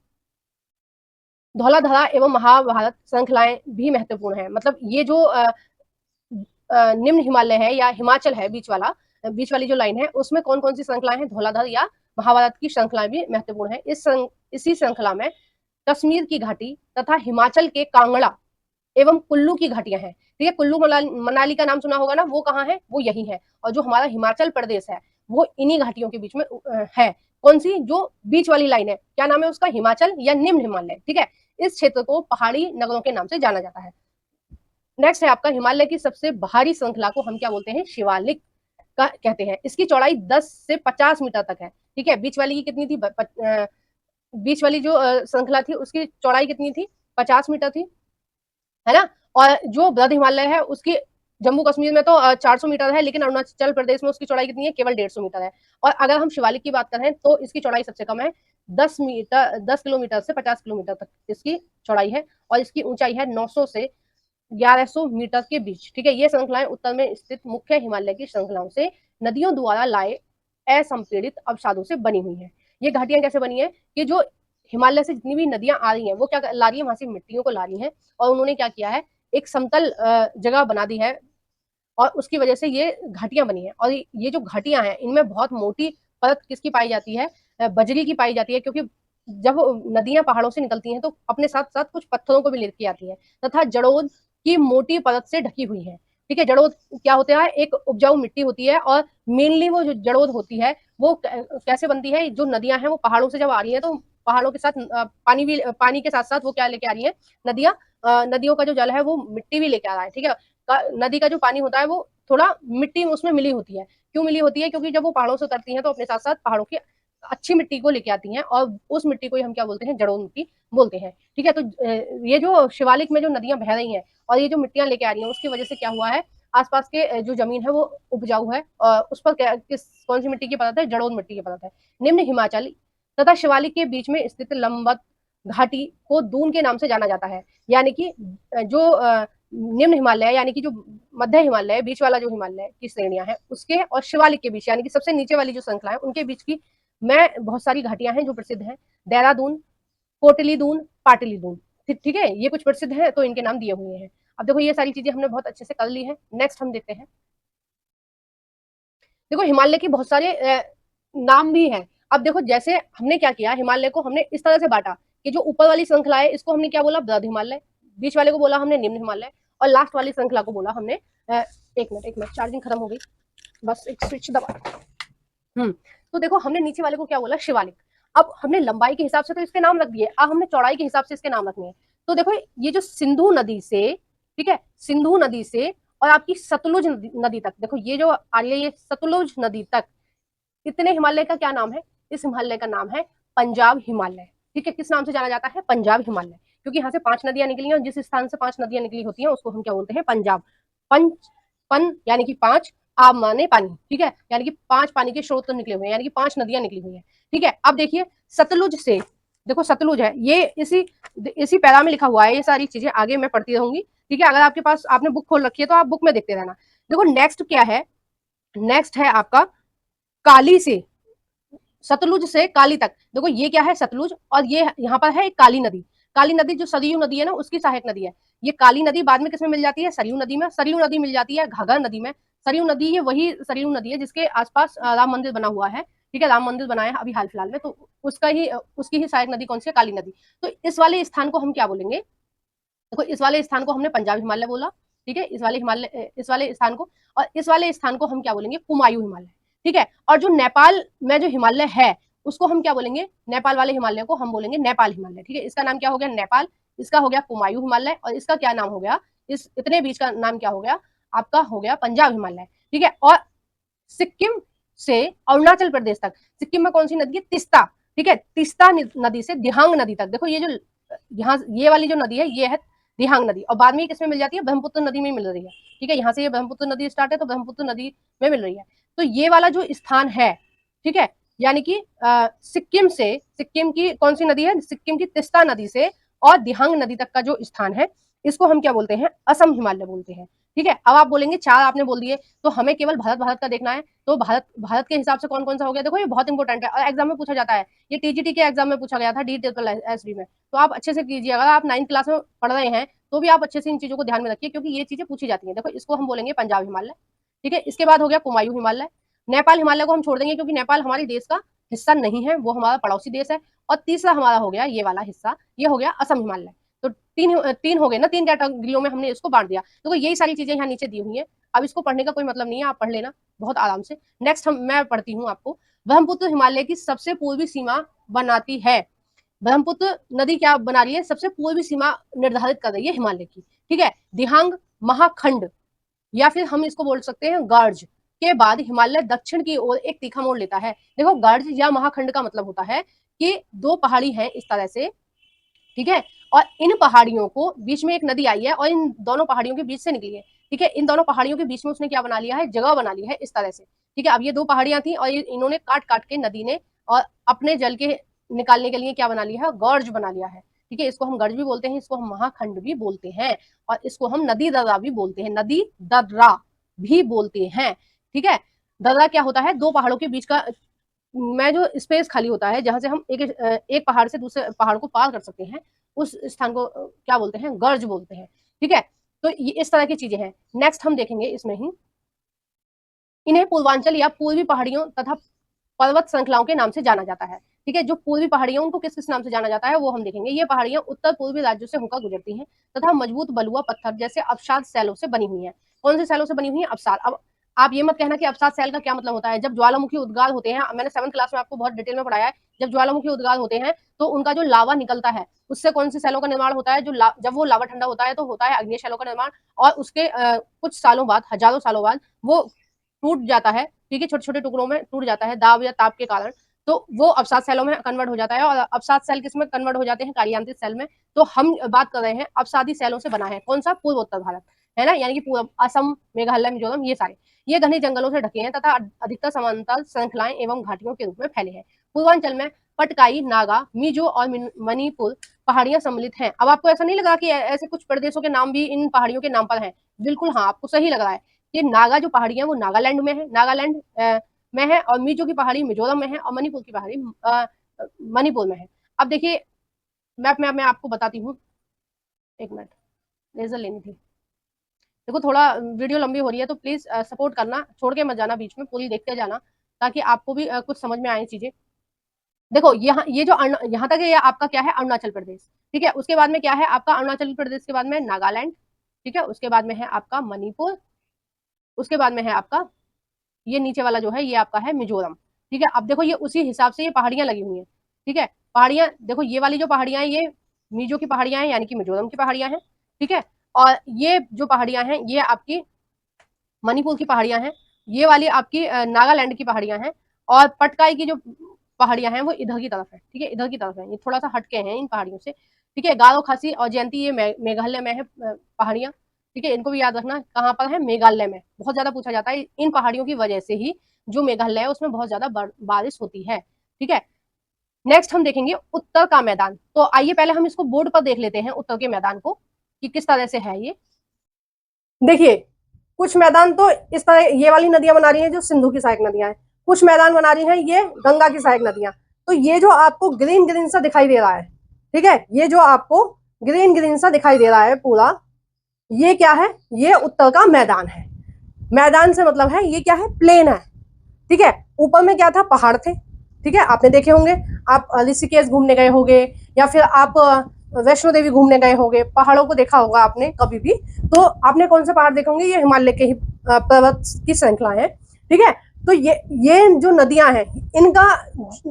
धौलाधारा एवं महाभारत श्रृंखलाएं भी महत्वपूर्ण है। मतलब ये जो निम्न हिमालय है या हिमाचल है, बीच वाली जो लाइन है, उसमें कौन कौन सी श्रृंखलाएं हैं, धौलाधार या महाभारत की श्रृंखलाएं भी महत्वपूर्ण है। इसी श्रृंखला में कश्मीर की घाटी तथा हिमाचल के कांगड़ा एवं कुल्लू की घाटियां हैं, ठीक है। कुल्लू मनाली का नाम सुना होगा ना, वो कहाँ है, वो यही है। और जो हमारा हिमाचल प्रदेश है वो इन्हीं घाटियों के बीच में है। कौन सी, जो बीच वाली लाइन है, क्या नाम है उसका, हिमाचल या निम्न हिमालय, ठीक है। इस क्षेत्र को पहाड़ी नगरों के नाम से जाना जाता है। नेक्स्ट है आपका, हिमालय की सबसे बाहरी श्रृंखला को हम क्या बोलते हैं, शिवालिक का कहते हैं। इसकी चौड़ाई 10 से 50 मीटर तक है, ठीक है। बीच वाली की कितनी थी, बीच वाली जो श्रृंखला थी उसकी चौड़ाई कितनी थी, 50 मीटर थी, है ना। और जो बृहद हिमालय है उसकी जम्मू कश्मीर में तो 400 मीटर है, लेकिन अरुणाचल प्रदेश में उसकी चौड़ाई कितनी है, केवल 150 मीटर है। और अगर हम शिवालिक की बात करें तो इसकी चौड़ाई सबसे कम है, 10 किलोमीटर से 50 किलोमीटर तक इसकी चौड़ाई है, और इसकी ऊंचाई है 900 से 1100 मीटर के बीच, ठीक है। ये श्रृंखलाएं उत्तर में स्थित मुख्य हिमालय की श्रृंखलाओं से नदियों द्वारा लाए असंपीड़ित अवसादों से बनी हुई है। ये घाटियां कैसे बनी है, कि जो हिमालय से जितनी भी नदियां आ रही हैं वो क्या ला रही है, वहां से मिट्टियों को ला रही है, और उन्होंने क्या किया है, एक समतल जगह बना दी है, और उसकी वजह से ये घाटियां बनी है। और ये जो घाटियां हैं इनमें बहुत मोटी परत किसकी पाई जाती है, बजरी की पाई जाती है, क्योंकि जब नदियां पहाड़ों से निकलती हैं तो अपने साथ साथ कुछ पत्थरों को भी लेके आती है, तथा जड़ोद की मोटी परत से ढकी हुई है, ठीक है। जड़ोद क्या होता है, एक उपजाऊ मिट्टी होती है, और मेनली वो जो जड़ोद होती है वो कैसे बनती है, जो नदियां हैं वो पहाड़ों से जब आ रही है तो पहाड़ों के साथ पानी के साथ साथ वो क्या लेके आ रही है, नदियां, नदियों का जो जल है वो मिट्टी भी लेके आ रहा है, ठीक है। नदी का जो पानी होता है वो थोड़ा मिट्टी उसमें मिली होती है। क्यों मिली होती है? क्योंकि जब वो पहाड़ों से उतरती हैं तो अपने साथ साथ पहाड़ों की अच्छी मिट्टी को लेके आती हैं और उस मिट्टी को ही हम क्या बोलते हैं? जड़ोल मिट्टी बोलते हैं। ठीक है, तो ये जो शिवालिक में जो नदियां बह रही हैं और ये जो मिट्टियां लेके आ रही हैं, उसकी वजह से क्या हुआ है, आसपास के जो जमीन है वो उपजाऊ है और उस पर कौन सी मिट्टी की परत है? जड़ोल मिट्टी की परत है। निम्न हिमाचल तथा शिवालिक के बीच में स्थित लंबवत घाटी को दून के नाम से जाना जाता है। यानी कि जो निम्न हिमालय यानी कि जो मध्य हिमालय, बीच वाला जो हिमालय की श्रेणियां हैं, उसके और शिवालिक के बीच यानी कि सबसे नीचे वाली जो श्रृंखला है, उनके बीच की में बहुत सारी घाटियां हैं जो प्रसिद्ध हैं। देहरादून, कोटली दून, पाटली दून। ठीक है, ये कुछ प्रसिद्ध है तो इनके नाम दिए हुए हैं। अब देखो ये सारी चीजें हमने बहुत अच्छे से कर ली है। नेक्स्ट हम देखते हैं, देखो हिमालय के बहुत सारे नाम भी हैं। अब देखो जैसे हमने क्या किया, हिमालय को हमने इस तरह से बांटा कि जो ऊपर वाली श्रृंखला है इसको हमने क्या बोला? बृहद हिमालय, बीच वाले को बोला हमने निम्न हिमालय और लास्ट वाली श्रृंखला को बोला हमने एक मिनट चार्जिंग खत्म हो गई, बस एक स्विच दबा। तो देखो हमने नीचे वाले को क्या बोला? शिवालिक। अब हमने लंबाई के हिसाब से तो इसके नाम रख दिए, अब हमने चौड़ाई के हिसाब से इसके नाम रखने हैं। तो देखो ये जो सिंधु नदी से, ठीक है, सिंधु नदी से और आपकी सतलुज नदी तक, देखो ये जो आ रही है ये सतलुज नदी तक, इतने हिमालय का क्या नाम है? इस हिमालय का नाम है पंजाब हिमालय। ठीक है, किस नाम से जाना जाता है? पंजाब हिमालय, क्योंकि यहाँ से 5 नदियां निकली हैं और जिस स्थान से 5 नदियां निकली होती हैं उसको हम क्या बोलते हैं? पंजाब। पंच पन यानी कि 5, आब माने पानी, ठीक है, यानी कि 5 पानी के स्रोत निकले हुए हैं, यानी कि 5 नदियां निकली हुई हैं। ठीक है, अब देखिए सतलुज से, देखो सतलुज है ये इसी पैरा में लिखा हुआ है, ये सारी चीजें आगे मैं पढ़ती रहूंगी। ठीक है, अगर आपके पास आपने बुक खोल रखी है तो आप बुक में देखते रहना। देखो नेक्स्ट क्या है? नेक्स्ट है आपका काली से, सतलुज से काली तक। देखो ये क्या है? सतलुज, और ये यहाँ पर है एक काली नदी। काली नदी जो सरयू नदी है ना, उसकी सहायक नदी है। ये काली नदी बाद में किसमें मिल जाती है? सरयू नदी में। सरयू नदी मिल जाती है घाघर नदी में। सरयू नदी ये वही सरयू नदी है जिसके आसपास राम मंदिर बना हुआ है। ठीक है, राम मंदिर बनाया है अभी हाल फिलहाल में, तो उसकी ही सहायक नदी कौन सी है? काली नदी। तो इस वाले स्थान को हम क्या बोलेंगे? देखो इस वाले स्थान को हमने पंजाब हिमालय बोला। ठीक है, इस वाले स्थान को, और इस वाले स्थान को हम क्या बोलेंगे? कुमायूं हिमालय। ठीक है, और जो नेपाल में जो हिमालय है उसको हम क्या बोलेंगे? नेपाल वाले हिमालय को हम बोलेंगे नेपाल हिमालय। ठीक है, इसका नाम क्या हो गया? नेपाल। इसका हो गया कुमायूं हिमालय, और इसका क्या नाम हो गया? इस इतने बीच का नाम क्या हो गया? आपका हो गया पंजाब हिमालय। ठीक है, और सिक्किम से अरुणाचल प्रदेश तक, सिक्किम में कौन सी नदी है? तिस्ता। ठीक है, तिस्ता नदी से दिहांग नदी तक, देखो ये जो यहाँ ये वाली जो नदी है ये है दिहांग नदी, और बाद में किसमें मिल जाती है? ब्रह्मपुत्र नदी में मिल रही है। ठीक है, यहाँ से ये ब्रह्मपुत्र नदी स्टार्ट है तो ब्रह्मपुत्र नदी में मिल रही है। तो ये वाला जो स्थान है, ठीक है, यानी कि सिक्किम से, सिक्किम की कौन सी नदी है? सिक्किम की तिस्ता नदी से और दिहांग नदी तक का जो स्थान है इसको हम क्या बोलते हैं? असम हिमालय बोलते हैं। ठीक है, अब आप बोलेंगे 4 आपने बोल दिए तो हमें केवल भारत भारत का देखना है, तो भारत के हिसाब से कौन कौन सा हो गया? देखो ये बहुत इंपॉर्टेंट है और एग्जाम में पूछा जाता है, ये टीजीटी के एग्जाम में पूछा गया था, डी ट्रिपल एस डी में। तो आप अच्छे से कीजिए, अगर आप 9th क्लास में पढ़ रहे हैं तो भी आप अच्छे से इन चीजों को ध्यान में रखिए, क्योंकि ये चीजें पूछी जाती हैं। देखो इसको हम बोलेंगे पंजाब हिमालय। ठीक है, इसके बाद हो गया कुमायूं हिमालय। नेपाल हिमालय को हम छोड़ देंगे क्योंकि नेपाल हमारे देश का हिस्सा नहीं है, वो हमारा पड़ोसी देश है। और तीसरा हमारा हो गया ये वाला हिस्सा, ये हो गया असम हिमालय। तो तीन हो गए ना, 3 कैटेगरियों में हमने इसको बांट दिया। देखो यही सारी चीजें यहाँ नीचे दी हुई है। अब इसको पढ़ने का कोई मतलब नहीं है, आप पढ़ लेना बहुत आराम से। नेक्स्ट मैं पढ़ती हूँ आपको। ब्रह्मपुत्र हिमालय की सबसे पूर्वी सीमा बनाती है। ब्रह्मपुत्र नदी क्या बना रही है? सबसे पूर्वी सीमा निर्धारित कर रही है हिमालय की। ठीक है, दिहांग महाखंड या फिर हम इसको बोल सकते हैं गर्ज के बाद हिमालय दक्षिण की ओर एक तीखा मोड़ लेता है। देखो गर्ज या महाखंड का मतलब होता है कि 2 पहाड़ी हैं इस तरह से, ठीक है, और इन पहाड़ियों को बीच में एक नदी आई है और इन दोनों पहाड़ियों के बीच से निकली है। ठीक है, इन दोनों पहाड़ियों के बीच में उसने क्या बना लिया है? जगह बना ली है इस तरह से। ठीक है, अब ये 2 पहाड़ियां थी और इन्होंने काट काट के नदी ने और अपने जल के निकालने के लिए क्या बना लिया है? गर्ज बना लिया है। ठीक है, इसको हम गर्ज भी बोलते हैं, इसको हम महाखंड भी बोलते हैं, और इसको हम नदी दर्रा भी बोलते हैं, नदी दर्रा भी बोलते हैं। ठीक है, दर्रा क्या होता है? 2 पहाड़ों के बीच का में जो स्पेस खाली होता है जहां से हम एक पहाड़ से दूसरे पहाड़ को पार कर सकते हैं, उस स्थान को क्या बोलते हैं? गर्ज बोलते हैं। ठीक है, तो ये इस तरह की चीजें हैं। नेक्स्ट हम देखेंगे इसमें ही, इन्हें पूर्वांचल या पूर्वी पहाड़ियों तथा पर्वत श्रृंखलाओं के नाम से जाना जाता है। ठीक है, जो पूर्वी पहाड़ियों उनको किस किस नाम से जाना जाता है वो हम देखेंगे। ये पहाड़ियां उत्तर पूर्वी राज्यों से होकर गुजरती हैं तथा मजबूत बलुआ पत्थर जैसे अवसाद सैलों से बनी हुई हैं। कौन से सैलों से बनी हुई है? अवसाद। अब आप ये मत कहना कि अवसाद सेल का क्या मतलब होता है। जब ज्वालामुखी उद्गार होते हैं, मैंने 7th क्लास में आपको बहुत डिटेल में पढ़ाया है, जब ज्वालामुखी उद्गार होते हैं तो उनका जो लावा निकलता है उससे कौन सी सेलों का निर्माण होता है, जब वो लावा ठंडा होता है तो होता है अग्नि सेलों का निर्माण, और उसके कुछ सालों बाद, हजारों सालों बाद वो टूट जाता है, ठीक है, छोटे छोटे टुकड़ों में टूट जाता है दाब या ताप के कारण, तो वो अवसाद सेलों में कन्वर्ट हो जाता है। और अवसाद सेल किसमें कन्वर्ट हो जाते हैं, कार्यान्तरित सेल में। तो हम बात कर रहे हैं अवसादी सेलों से बना है कौन सा, पूर्वोत्तर भारत, है ना, यानी कि पूर्व असम, मेघालय, मिजोरम, ये सारे, ये घने जंगलों से ढके हैं तथा अधिकतर समांतर श्रृंखलाएं एवं घाटियों के रूप में फैले हैं। पूर्वांचल में पटकाई, नागा, मिजो और मणिपुर पहाड़ियां सम्मिलित हैं। अब आपको ऐसा नहीं लगा कि ऐसे कुछ प्रदेशों के नाम भी इन पहाड़ियों के नाम पर हैं? बिल्कुल हाँ, आपको सही लग रहा है। ये नागा जो पहाड़ी है वो नागालैंड में है, नागालैंड में है, और मिजो की पहाड़ी मिजोरम में है, और मणिपुर की पहाड़ी मणिपुर में है। अब देखिए मैप में मैं आपको बताती हूँ, एक मिनट, लेजर लेनी थी। देखो थोड़ा वीडियो लंबी हो रही है तो प्लीज सपोर्ट करना, छोड़ के मत जाना, बीच में पूरी देखते जाना ताकि आपको भी कुछ समझ में आए चीजें। देखो यहाँ ये जो यहाँ तक है ये आपका क्या है, अरुणाचल प्रदेश, ठीक है। उसके बाद में क्या है आपका, अरुणाचल प्रदेश के बाद में नागालैंड, ठीक है। उसके बाद में है आपका मणिपुर, उसके बाद में है आपका ये नीचे वाला जो है ये आपका है मिजोरम, ठीक है। अब देखो ये उसी हिसाब से ये पहाड़ियां लगी हुई हैं, ठीक है। पहाड़ियां देखो ये वाली जो पहाड़ियां हैं ये मिजो की पहाड़ियां हैं, यानी कि मिजोरम की पहाड़ियां हैं, ठीक है। और ये जो पहाड़ियां हैं ये आपकी मणिपुर की पहाड़ियां हैं, ये वाली आपकी नागालैंड की पहाड़ियां हैं, और पटकाई की जो पहाड़ियां हैं वो इधर की तरफ है, ठीक है, इधर की तरफ है, ये थोड़ा सा हटके हैं इन पहाड़ियों से, ठीक है। गारो खासी और जयंती ये मेघालय में है पहाड़ियां, ठीक है। इनको भी याद रखना कहाँ पर है, मेघालय में। बहुत ज्यादा पूछा जाता है, इन पहाड़ियों की वजह से ही जो मेघालय है उसमें बहुत ज्यादा बारिश होती है, ठीक है। नेक्स्ट हम देखेंगे उत्तर का मैदान। तो आइए पहले हम इसको बोर्ड पर देख लेते हैं उत्तर के मैदान को कि किस तरह से है ये। देखिए कुछ मैदान तो इस तरह ये वाली नदियां बना रही हैं जो सिंधु की सहायक नदियां हैं, कुछ मैदान बना रही हैं ये गंगा की सहायक नदियां। तो ये जो आपको ग्रीन ग्रीन सा दिखाई दे रहा है, ठीक है, ये जो आपको ग्रीन ग्रीन सा दिखाई दे रहा है पूरा, ये क्या है, ये उत्तर का मैदान है। मैदान से मतलब है ये क्या है, प्लेन है, ठीक है। ऊपर में क्या था, पहाड़ थे, ठीक है, आपने देखे होंगे। आप ऋषिकेश घूमने गए होंगे या फिर आप वैष्णो देवी घूमने गए होंगे, पहाड़ों को देखा होगा आपने कभी भी, तो आपने कौन से पहाड़ देखे होंगे, ये हिमालय के ही पर्वत की श्रृंखला है, ठीक है। तो ये जो नदियां हैं इनका,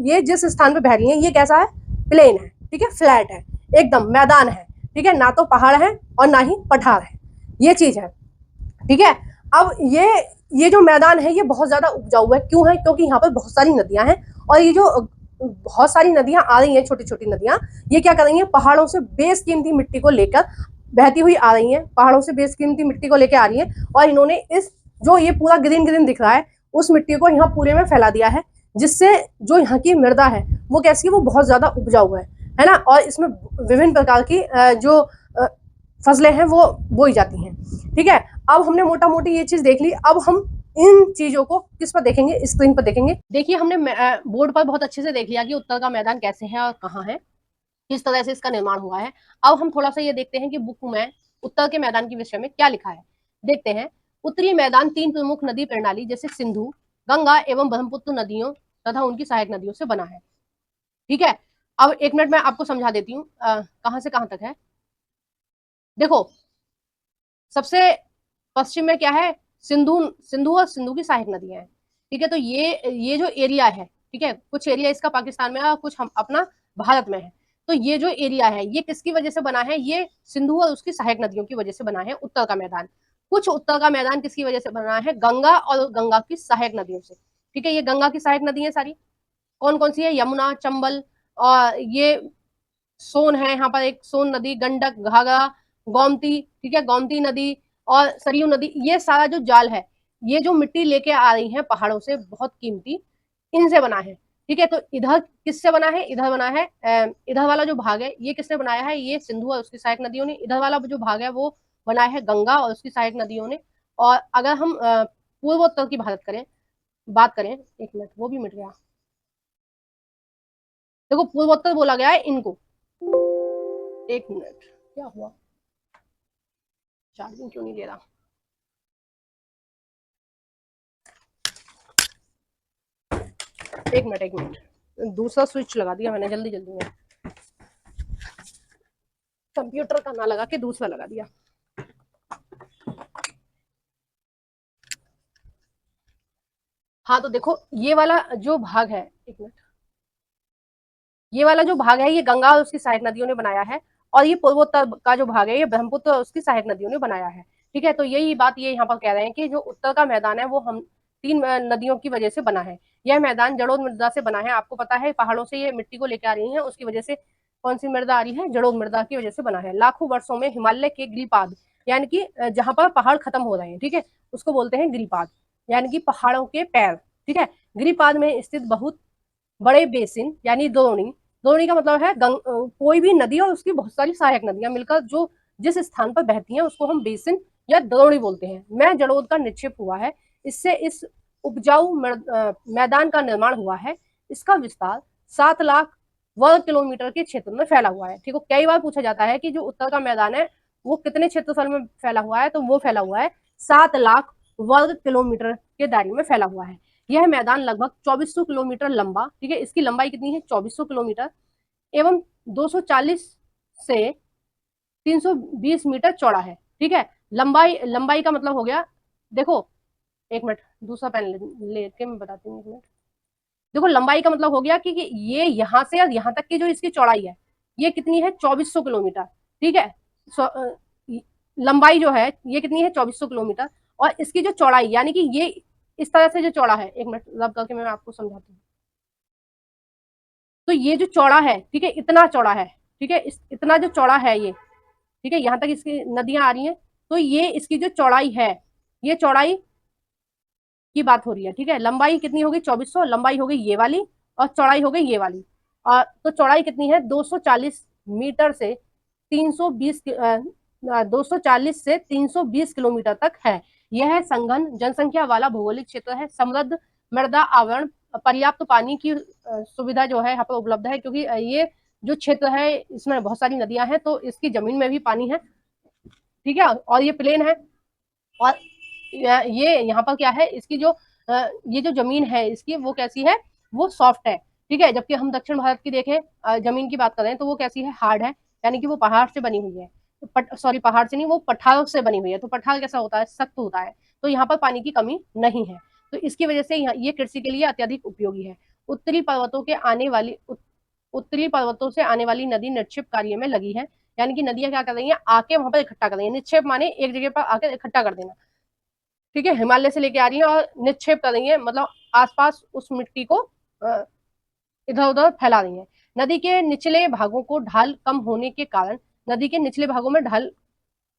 ये जिस स्थान पे बह रही हैं ये कैसा है, प्लेन है, ठीक है, फ्लैट है, एकदम मैदान है, ठीक है, ना तो पहाड़ है और ना ही पठार है, ये चीज है, ठीक है। अब ये जो मैदान है ये बहुत ज्यादा उपजाऊ है, क्यों है, क्योंकि यहाँ पर बहुत सारी नदियां हैं, और ये जो बहुत सारी नदियां आ रही हैं, छोटी छोटी नदियां, ये क्या कर रही हैं, पहाड़ों से बेशकीमती मिट्टी को लेकर बहती हुई आ रही हैं, पहाड़ों से बेशकीमती मिट्टी को लेकर आ रही हैं, और इन्होंने इस जो ये पूरा ग्रीन ग्रीन दिख रहा है उस मिट्टी को यहाँ पूरे में फैला दिया है, जिससे जो यहाँ की मृदा है वो कैसी है, वो बहुत ज्यादा उपजाऊ है ना। और इसमें विभिन्न प्रकार की जो फसलें हैं वो बोई जाती हैं, ठीक है। अब हमने मोटा मोटी ये चीज देख ली, अब हम इन चीजों को किस पर देखेंगे, स्क्रीन पर देखेंगे। देखिए हमने बोर्ड पर बहुत अच्छे से देख लिया कि उत्तर का मैदान कैसे है और कहाँ है, किस तरह से इसका निर्माण हुआ है। अब हम थोड़ा सा ये देखते हैं कि बुक में उत्तर के मैदान के विषय में क्या लिखा है, देखते हैं। उत्तरी मैदान 3 प्रमुख नदी प्रणाली जैसे सिंधु, गंगा एवं ब्रह्मपुत्र नदियों तथा उनकी सहायक नदियों से बना है, ठीक है। अब 1 मिनट में आपको समझा देती हूँ कहाँ से कहाँ तक है। देखो सबसे पश्चिम में क्या है, सिंधु, सिंधु और सिंधु की सहायक नदियां हैं, ठीक है। तो ये जो एरिया है, ठीक है, कुछ एरिया इसका पाकिस्तान में है और कुछ हम अपना भारत में है। तो ये जो एरिया है ये किसकी वजह से बना है, ये सिंधु और उसकी सहायक नदियों की वजह से बना है उत्तर का मैदान। कुछ उत्तर का मैदान किसकी वजह से बना है, गंगा और गंगा की सहायक नदियों से, ठीक है। ये गंगा की सहायक नदी है सारी, कौन कौन सी है, यमुना, चंबल, और ये सोन है, यहाँ पर एक सोन नदी, गंडक, घाघरा, गोमती, ठीक है, गोमती नदी और सरयू नदी, ये सारा जो जाल है, ये जो मिट्टी लेके आ रही है पहाड़ों से बहुत कीमती, इनसे बना है, ठीक है। तो इधर किससे बना है, इधर बना है, इधर वाला जो भाग है ये किसने बनाया है, ये सिंधु और उसकी सहायक नदियों ने। इधर वाला जो भाग है वो बनाया है गंगा और उसकी सहायक नदियों ने। और अगर हम पूर्वोत्तर की बात करें, 1 मिनट वो भी मिट गया, देखो पूर्वोत्तर बोला गया है इनको, 1 मिनट क्या हुआ, चार्जिंग क्यों नहीं दे रहा, एक मिनट, दूसरा स्विच लगा दिया मैंने जल्दी जल्दी में, कंप्यूटर का ना लगा के दूसरा लगा दिया। हाँ तो देखो ये वाला जो भाग है, एक मिनट, ये वाला जो भाग है ये गंगा और उसकी सहायक नदियों ने बनाया है, और ये पूर्वोत्तर का जो भाग है ये ब्रह्मपुत्र और उसकी सहायक नदियों ने बनाया है। ठीक है, तो यही बात ये यहाँ पर कह रहे हैं कि जो उत्तर का मैदान है वो हम तीन नदियों की वजह से बना है। यह मैदान जड़ोद मृदा से बना है, आपको पता है पहाड़ों से ये मिट्टी को लेकर आ रही है, उसकी वजह से कौन सी मृदा आ रही है, जड़ोद मृदा की वजह से बना है। लाखों वर्षों में हिमालय के गिरिपाद, यानी कि जहां पर पहाड़ खत्म हो रहे हैं, ठीक है, उसको बोलते हैं गिरिपाद, यानी कि पहाड़ों के पैर। ठीक है, गिरिपाद में स्थित बहुत बड़े बेसिन यानी द्रोणी, द्रोणी का मतलब है कोई भी नदी और उसकी बहुत सारी सहायक नदियां मिलकर जो जिस स्थान पर बहती हैं उसको हम बेसिन या द्रोणी बोलते हैं, में जड़ोद का निक्षेप हुआ है। इससे इस उपजाऊ मैदान का निर्माण हुआ है। इसका विस्तार 7 लाख वर्ग किलोमीटर के क्षेत्र में फैला हुआ है। ठीक है, कई बार पूछा जाता है कि जो उत्तर का मैदान है वो कितने क्षेत्रफल में फैला हुआ है, तो वो फैला हुआ है 7 लाख वर्ग किलोमीटर के दायरे में फैला हुआ है। यह मैदान लगभग 2400 किलोमीटर लंबा, ठीक है, इसकी लंबाई कितनी है 2400 किलोमीटर, एवं 240 से 320 मीटर चौड़ा है। ठीक है, लंबाई लंबाई का मतलब हो गया, देखो एक मिनट दूसरा पेन लेके मैं बताती हूँ, एक मिनट। देखो लंबाई का मतलब हो गया कि ये यहाँ से और यहाँ तक की जो इसकी चौड़ाई है ये कितनी है 2400 किलोमीटर। ठीक है, लंबाई जो है ये कितनी है 2400 किलोमीटर, और इसकी जो चौड़ाई यानी कि ये इस तरह से जो चौड़ा है, एक मिनट रब करके मैं आपको समझाती हूँ। तो ये जो चौड़ा है, ठीक है, इतना चौड़ा है, ठीक है, इतना जो चौड़ा है ये, ठीक है, यहाँ तक इसकी नदियां आ रही हैं, तो ये इसकी जो चौड़ाई है, ये चौड़ाई की बात हो रही है। ठीक है, लंबाई कितनी होगी 2400, लंबाई हो गई ये वाली, और चौड़ाई हो गई ये वाली। और तो चौड़ाई कितनी है 240 मीटर से 320, 240 से 320 किलोमीटर तक है। यह संघन जनसंख्या वाला भौगोलिक क्षेत्र है। समृद्ध मृदा आवरण, पर्याप्त पानी की सुविधा जो है यहाँ पर उपलब्ध है, क्योंकि ये जो क्षेत्र है इसमें बहुत सारी नदियां हैं, तो इसकी जमीन में भी पानी है। ठीक है, और ये प्लेन है, और ये यहाँ पर क्या है, इसकी जो ये जो जमीन है इसकी वो कैसी है, वो सॉफ्ट है। ठीक है, जबकि हम दक्षिण भारत की देखें जमीन की बात करें तो वो कैसी है, हार्ड है, यानी कि वो पहाड़ से बनी हुई है। सॉरी, पहाड़ से नहीं, वो पठार से बनी हुई है। तो पठार कैसा होता है, सख्त होता है, तो यहाँ पर पानी की कमी नहीं है। तो इसकी वजह से ये कृषि के लिए अत्यधिक उपयोगी है। उत्तरी पर्वतों के आने वाली उत्तरी पर्वतों से आने वाली नदी निक्षेप कार्य में लगी है, यानी कि नदियां क्या कर रही हैं, आके वहां पर इकट्ठा कर रही है। निक्षेप माने एक जगह पर आकर इकट्ठा कर देना। ठीक है, हिमालय से लेके आ रही है और निक्षेप कर रही है, मतलब आसपास उस मिट्टी को इधर उधर फैला रही है। नदी के निचले भागों को ढाल कम होने के कारण, नदी के निचले भागों में ढाल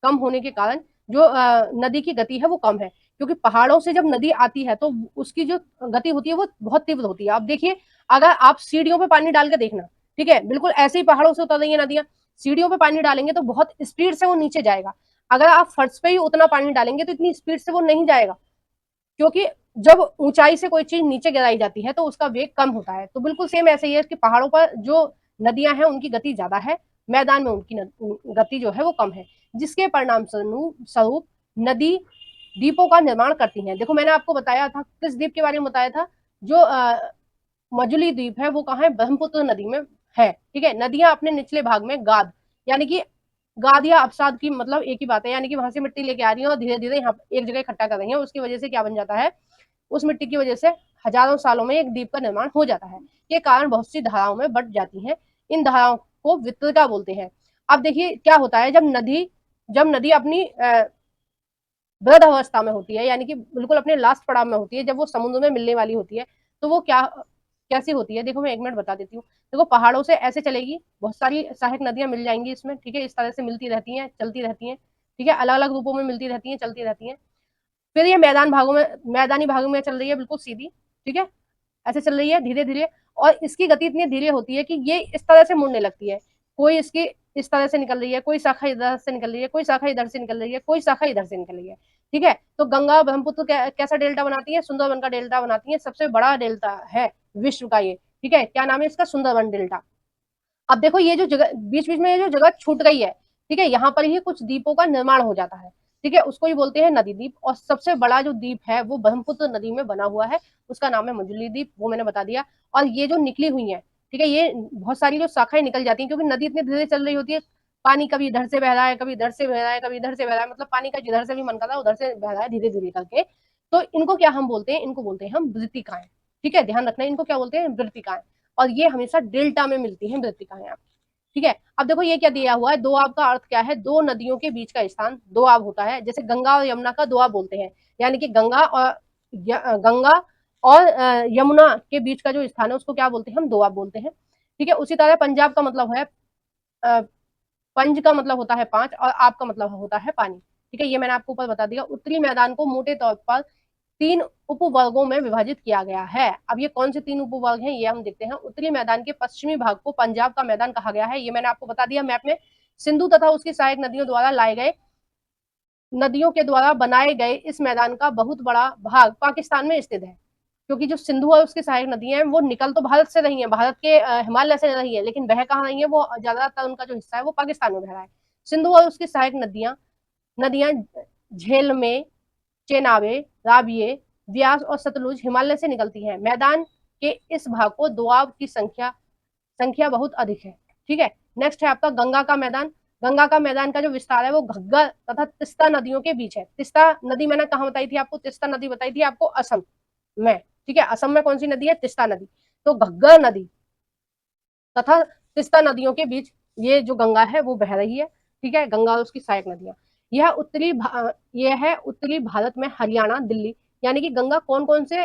कम होने के कारण जो नदी की गति है वो कम है, क्योंकि पहाड़ों से जब नदी आती है तो उसकी जो गति होती है वो बहुत तीव्र होती है। आप देखिए, अगर आप सीढ़ियों पे पानी डाल के देखना, ठीक है, बिल्कुल ऐसे ही पहाड़ों से उतर रही है नदियां, सीढ़ियों पे पानी डालेंगे तो बहुत स्पीड से वो नीचे जाएगा। अगर आप फर्श पे ही उतना पानी डालेंगे तो इतनी स्पीड से वो नहीं जाएगा, क्योंकि जब ऊंचाई से कोई चीज नीचे गिराई जाती है तो उसका वेग कम होता है। तो बिल्कुल सेम ऐसे ही है कि पहाड़ों पर जो नदियां हैं उनकी गति ज्यादा है, मैदान में उनकी गति जो है वो कम है, जिसके परिणाम स्वरूप नदी द्वीपों का निर्माण करती हैं। देखो मैंने आपको बताया था, किस द्वीप के बारे में बताया था, जो मजुली द्वीप है वो कहाँ है, ब्रह्मपुत्र नदी में है। ठीक है, नदियां अपने निचले भाग में गाद, यानी कि गाद या अवसाद की मतलब एक ही बात है, यानी कि वहां से मिट्टी लेके आ रही है और धीरे धीरे यहाँ एक जगह इकट्ठा कर रही है। उसकी वजह से क्या बन जाता है, उस मिट्टी की वजह से हजारों सालों में एक द्वीप का निर्माण हो जाता है। ये कारण बहुत सी धाराओं में बट जाती है। इन धाराओं को वितरिका बोलते हैं। अब देखिए क्या होता है, जब नदी अपनी वृद्ध अवस्था में होती है, यानी कि बिल्कुल अपने लास्ट पड़ाव में होती है, जब वो समुद्र में मिलने वाली होती है, तो वो क्या कैसी होती है, देखो मैं एक मिनट बता देती हूँ। देखो पहाड़ों से ऐसे चलेगी, बहुत सारी सहायक नदियां मिल जाएंगी इसमें, ठीक है, इस तरह से मिलती रहती हैं, चलती रहती हैं, ठीक है, अलग अलग रूपों में मिलती रहती हैं, चलती रहती हैं। फिर ये मैदानी भागों में चल रही है बिल्कुल सीधी, ठीक है, ऐसे चल रही है धीरे धीरे, और इसकी गति इतनी धीरे होती है कि ये इस तरह से मुड़ने लगती है। कोई इसकी इस तरह से निकल रही है, कोई शाखा इधर से निकल रही है, कोई शाखा इधर से निकल रही है, कोई शाखा इधर से निकल रही है। ठीक है, तो गंगा ब्रह्मपुत्र कैसा डेल्टा बनाती है, सुंदरवन का डेल्टा बनाती है, सबसे बड़ा डेल्टा है विश्व का ये। ठीक है, क्या नाम है इसका, सुंदरवन डेल्टा। अब देखो ये जो जगह बीच बीच में ये जो जगह छूट गई है, ठीक है, यहाँ पर ही कुछ द्वीपों का निर्माण हो जाता है। ठीक है, उसको ही बोलते हैं नदी द्वीप, और सबसे बड़ा जो द्वीप है वो ब्रह्मपुत्र नदी में बना हुआ है, उसका नाम है मंजुली द्वीप, वो मैंने बता दिया। और ये जो निकली हुई है, ठीक है, ये बहुत सारी जो शाखाएं निकल जाती हैं, क्योंकि नदी इतनी धीरे चल रही होती है, पानी कभी इधर से बह रहा है, कभी इधर से बह रहा है, कभी इधर से बह रहा है, मतलब पानी का जिधर से भी मन कर रहा है उधर से बह रहा है धीरे धीरे करके। तो इनको क्या हम बोलते हैं, इनको बोलते हैं हम वृत्तिकाएं। ठीक है, ध्यान रखना, इनको क्या बोलते हैं, वृत्तिकाएं। और ये हमेशा डेल्टा में मिलती हैं वृत्तिकाएं आपकी। ठीक है, अब देखो ये क्या दिया हुआ है, दोआब का अर्थ क्या है, दो नदियों के बीच का स्थान दोआब होता है। जैसे गंगा और यमुना का दोआब बोलते हैं, यानी कि गंगा और यमुना के बीच का जो स्थान है उसको क्या बोलते हैं, हम दोआब बोलते हैं। ठीक है, उसी तरह पंजाब का मतलब है पंज का मतलब होता है पांच, और आप का मतलब होता है पानी। ठीक है, ये मैंने आपको ऊपर बता दिया। उत्तरी मैदान को मोटे तौर पर 3 उपवर्गों में विभाजित किया गया है। अब ये कौन से 3 उपवर्ग हैं, ये हम देखते हैं। उत्तरी मैदान के पश्चिमी भाग को पंजाब का मैदान कहा गया है, ये मैंने आपको बता दिया मैप में। सिंधु तथा उसकी सहायक नदियों के द्वारा बनाए गए इस मैदान का बहुत बड़ा भाग पाकिस्तान में स्थित है, क्योंकि जो सिंधु और उसकी सहायक नदियां हैं वो निकल तो भारत से रही हैं, भारत के हिमालय से रही है, लेकिन बह कहाँ रही है, वो ज्यादातर उनका जो हिस्सा है वो पाकिस्तान में बह रहा है। सिंधु और उसकी सहायक नदियां झेल में, चेनाबे, राबिये, ब्यास और सतलुज हिमालय से निकलती हैं। मैदान के इस भाग को दोआब की संख्या बहुत अधिक है। ठीक है, नेक्स्ट है आपका गंगा का मैदान। गंगा का मैदान का जो विस्तार है वो घग्गर तथा तिस्ता नदियों के बीच है। तिस्ता नदी मैंने कहा बताई थी आपको, तिस्ता नदी बताई थी आपको असम में। ठीक है, असम में कौन सी नदी है, तिस्ता नदी। तो घग्गर नदी तथा तिस्ता नदियों के बीच ये जो गंगा है वो बह रही है। ठीक है, गंगा और उसकी सहायक नदियां। यह है उत्तरी भारत में हरियाणा, दिल्ली, यानी कि गंगा कौन कौन से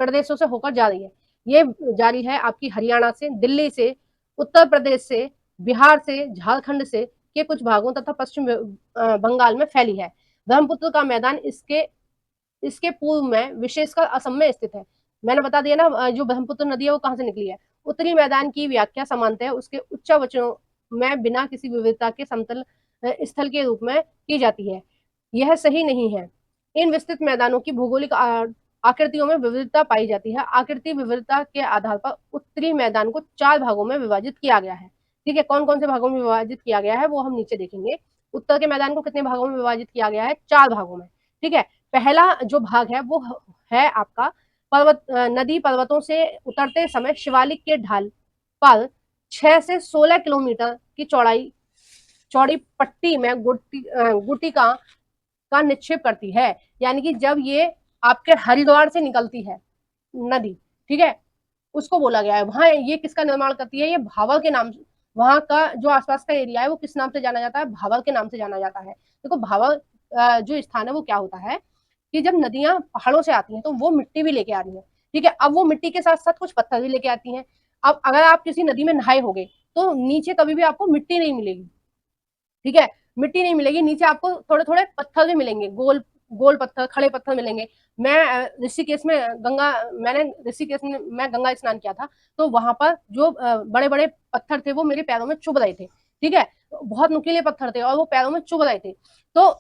प्रदेशों से होकर जा रही है, ये जारी है आपकी हरियाणा से, दिल्ली से, उत्तर प्रदेश से, बिहार से, झारखंड से के कुछ भागों तथा पश्चिम बंगाल में फैली है। ब्रह्मपुत्र का मैदान इसके इसके पूर्व में विशेषकर असम में स्थित है। मैंने बता दिया ना, जो ब्रह्मपुत्र नदी है वो कहाँ से निकली है। उत्तरी मैदान की व्याख्या समानतः उसके उच्च वचनों में बिना किसी विविधता के समतल स्थल के रूप में की जाती है। यह सही नहीं है। इन विस्तृत मैदानों की भौगोलिक आकृतियों में विविधता पाई जाती है। आकृति विविधता के आधार पर उत्तरी मैदान को 4 भागों में विभाजित किया गया है। ठीक है, कौन कौन से भागों में विभाजित किया गया है वो हम नीचे देखेंगे। उत्तर के मैदान को कितने भागों में विभाजित किया गया है, 4 भागों में। ठीक है, पहला जो भाग है वो है आपका नदी पर्वतों से उतरते समय शिवालिक के ढाल पर 6 से 16 किलोमीटर की चौड़ी पट्टी में गुटी का निक्षेप करती है। यानी कि जब ये आपके हरिद्वार से निकलती है नदी, ठीक है, उसको बोला गया है। वहां ये किसका निर्माण करती है, ये भावर के नाम, वहां का जो आसपास का एरिया है वो किस नाम से जाना जाता है, भावर के नाम से जाना जाता है। देखो भावर जो स्थान है वो क्या होता है कि जब नदियां पहाड़ों से आती हैं तो वो मिट्टी भी लेके आ रही है। ठीक है, अब वो मिट्टी के साथ साथ कुछ पत्थर भी लेके आती हैं। अब अगर आप किसी नदी में नहाए होगे तो नीचे कभी भी आपको मिट्टी नहीं मिलेगी। ठीक है, मिट्टी नहीं मिलेगी, नीचे आपको थोड़े थोड़े पत्थर भी मिलेंगे, गोल गोल पत्थर, खड़े पत्थर मिलेंगे। मैं ऋषिकेश में मैं गंगा स्नान किया था, तो वहां पर जो बड़े बड़े पत्थर थे वो मेरे पैरों में चुभ रहे थे। ठीक है, बहुत नुकीले पत्थर थे और वो पैरों में चुभ रहे थे। तो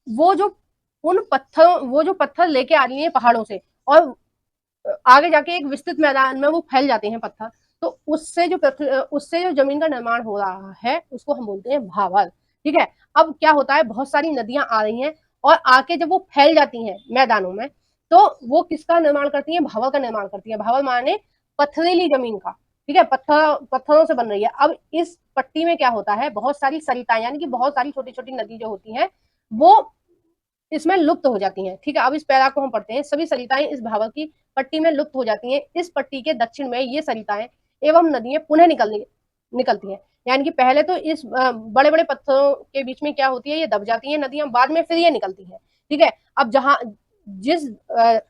वो जो वो जो पत्थर लेके आ रही है पहाड़ों से, और आगे जाके एक विस्तृत मैदान में वो फैल जाते हैं पत्थर, तो उससे जो जमीन का निर्माण हो रहा है उसको हम बोलते हैं भावर। ठीक है, अब क्या होता है, बहुत सारी नदियां आ रही हैं और आके जब वो फैल जाती हैं मैदानों में, तो वो किसका निर्माण करती हैं, भावर का निर्माण करती है। भावर माने पथरीली जमीन का। ठीक है, पत्थरों से बन रही है। अब इस पट्टी में क्या होता है, बहुत सारी सरिताएं, यानी कि बहुत सारी छोटी छोटी नदी जो होती हैं वो इसमें लुप्त हो जाती हैं। ठीक है, अब इस पैरा को हम पढ़ते हैं। सभी सरिताएं इस भावर की पट्टी में लुप्त हो जाती हैं। इस पट्टी के दक्षिण में ये सरिताएं एवं नदियां पुनः निकलती हैं। यानी कि पहले तो इस बड़े बड़े पत्थरों के बीच में क्या होती है, ये दब जाती है नदियां, बाद में फिर ये निकलती हैं। ठीक है, अब जिस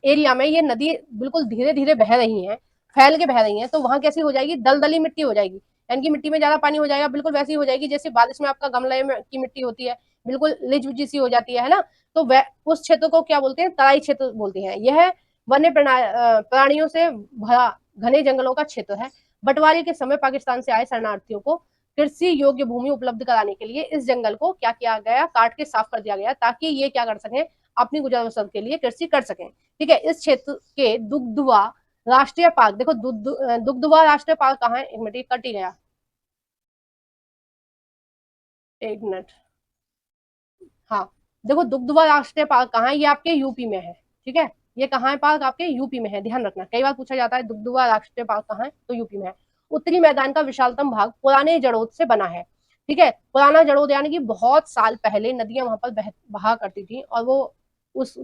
एरिया में ये नदी बिल्कुल धीरे धीरे बह रही है, फैल के बह रही है, तो वहां कैसी हो जाएगी, दलदली मिट्टी हो जाएगी। यानी कि मिट्टी में ज्यादा पानी हो जाएगा, बिल्कुल वैसी हो जाएगी जैसे बारिश में आपका गमले की मिट्टी होती है, बिल्कुल लिज सी हो जाती है ना। तो उस क्षेत्र को क्या बोलते हैं, तराई क्षेत्र बोलते हैं। यह वन्य प्राणियों से भरा घने जंगलों का क्षेत्र है। बंटवारे के समय पाकिस्तान से आए शरणार्थियों को कृषि योग्य भूमि उपलब्ध कराने के लिए इस जंगल को क्या किया गया, काट के साफ कर दिया गया, ताकि ये क्या कर सकें, अपनी गुजर बसर के लिए कृषि कर सकें। ठीक है, इस क्षेत्र के दुग्धवा राष्ट्रीय पार्क, देखो दुग्धवा राष्ट्रीय पार्क कहाँ है, एक मिनट कट ही गया, एक मिनट, हाँ, देखो दुग्धवा राष्ट्रीय पार्क कहाँ है, ये आपके यूपी में है। ठीक है, ये कहाँ है पार्क, आपके यूपी में है, ध्यान रखना, कई बार पूछा जाता है दुग्धवा राष्ट्रीय पार्क कहाँ है, तो यूपी में है। उत्तरी मैदान का विशालतम भाग पुराने जड़ोद से बना है। ठीक है, पुराना जड़ोद यानी कि बहुत साल पहले नदियां वहां पर बहा करती थी, और वो उस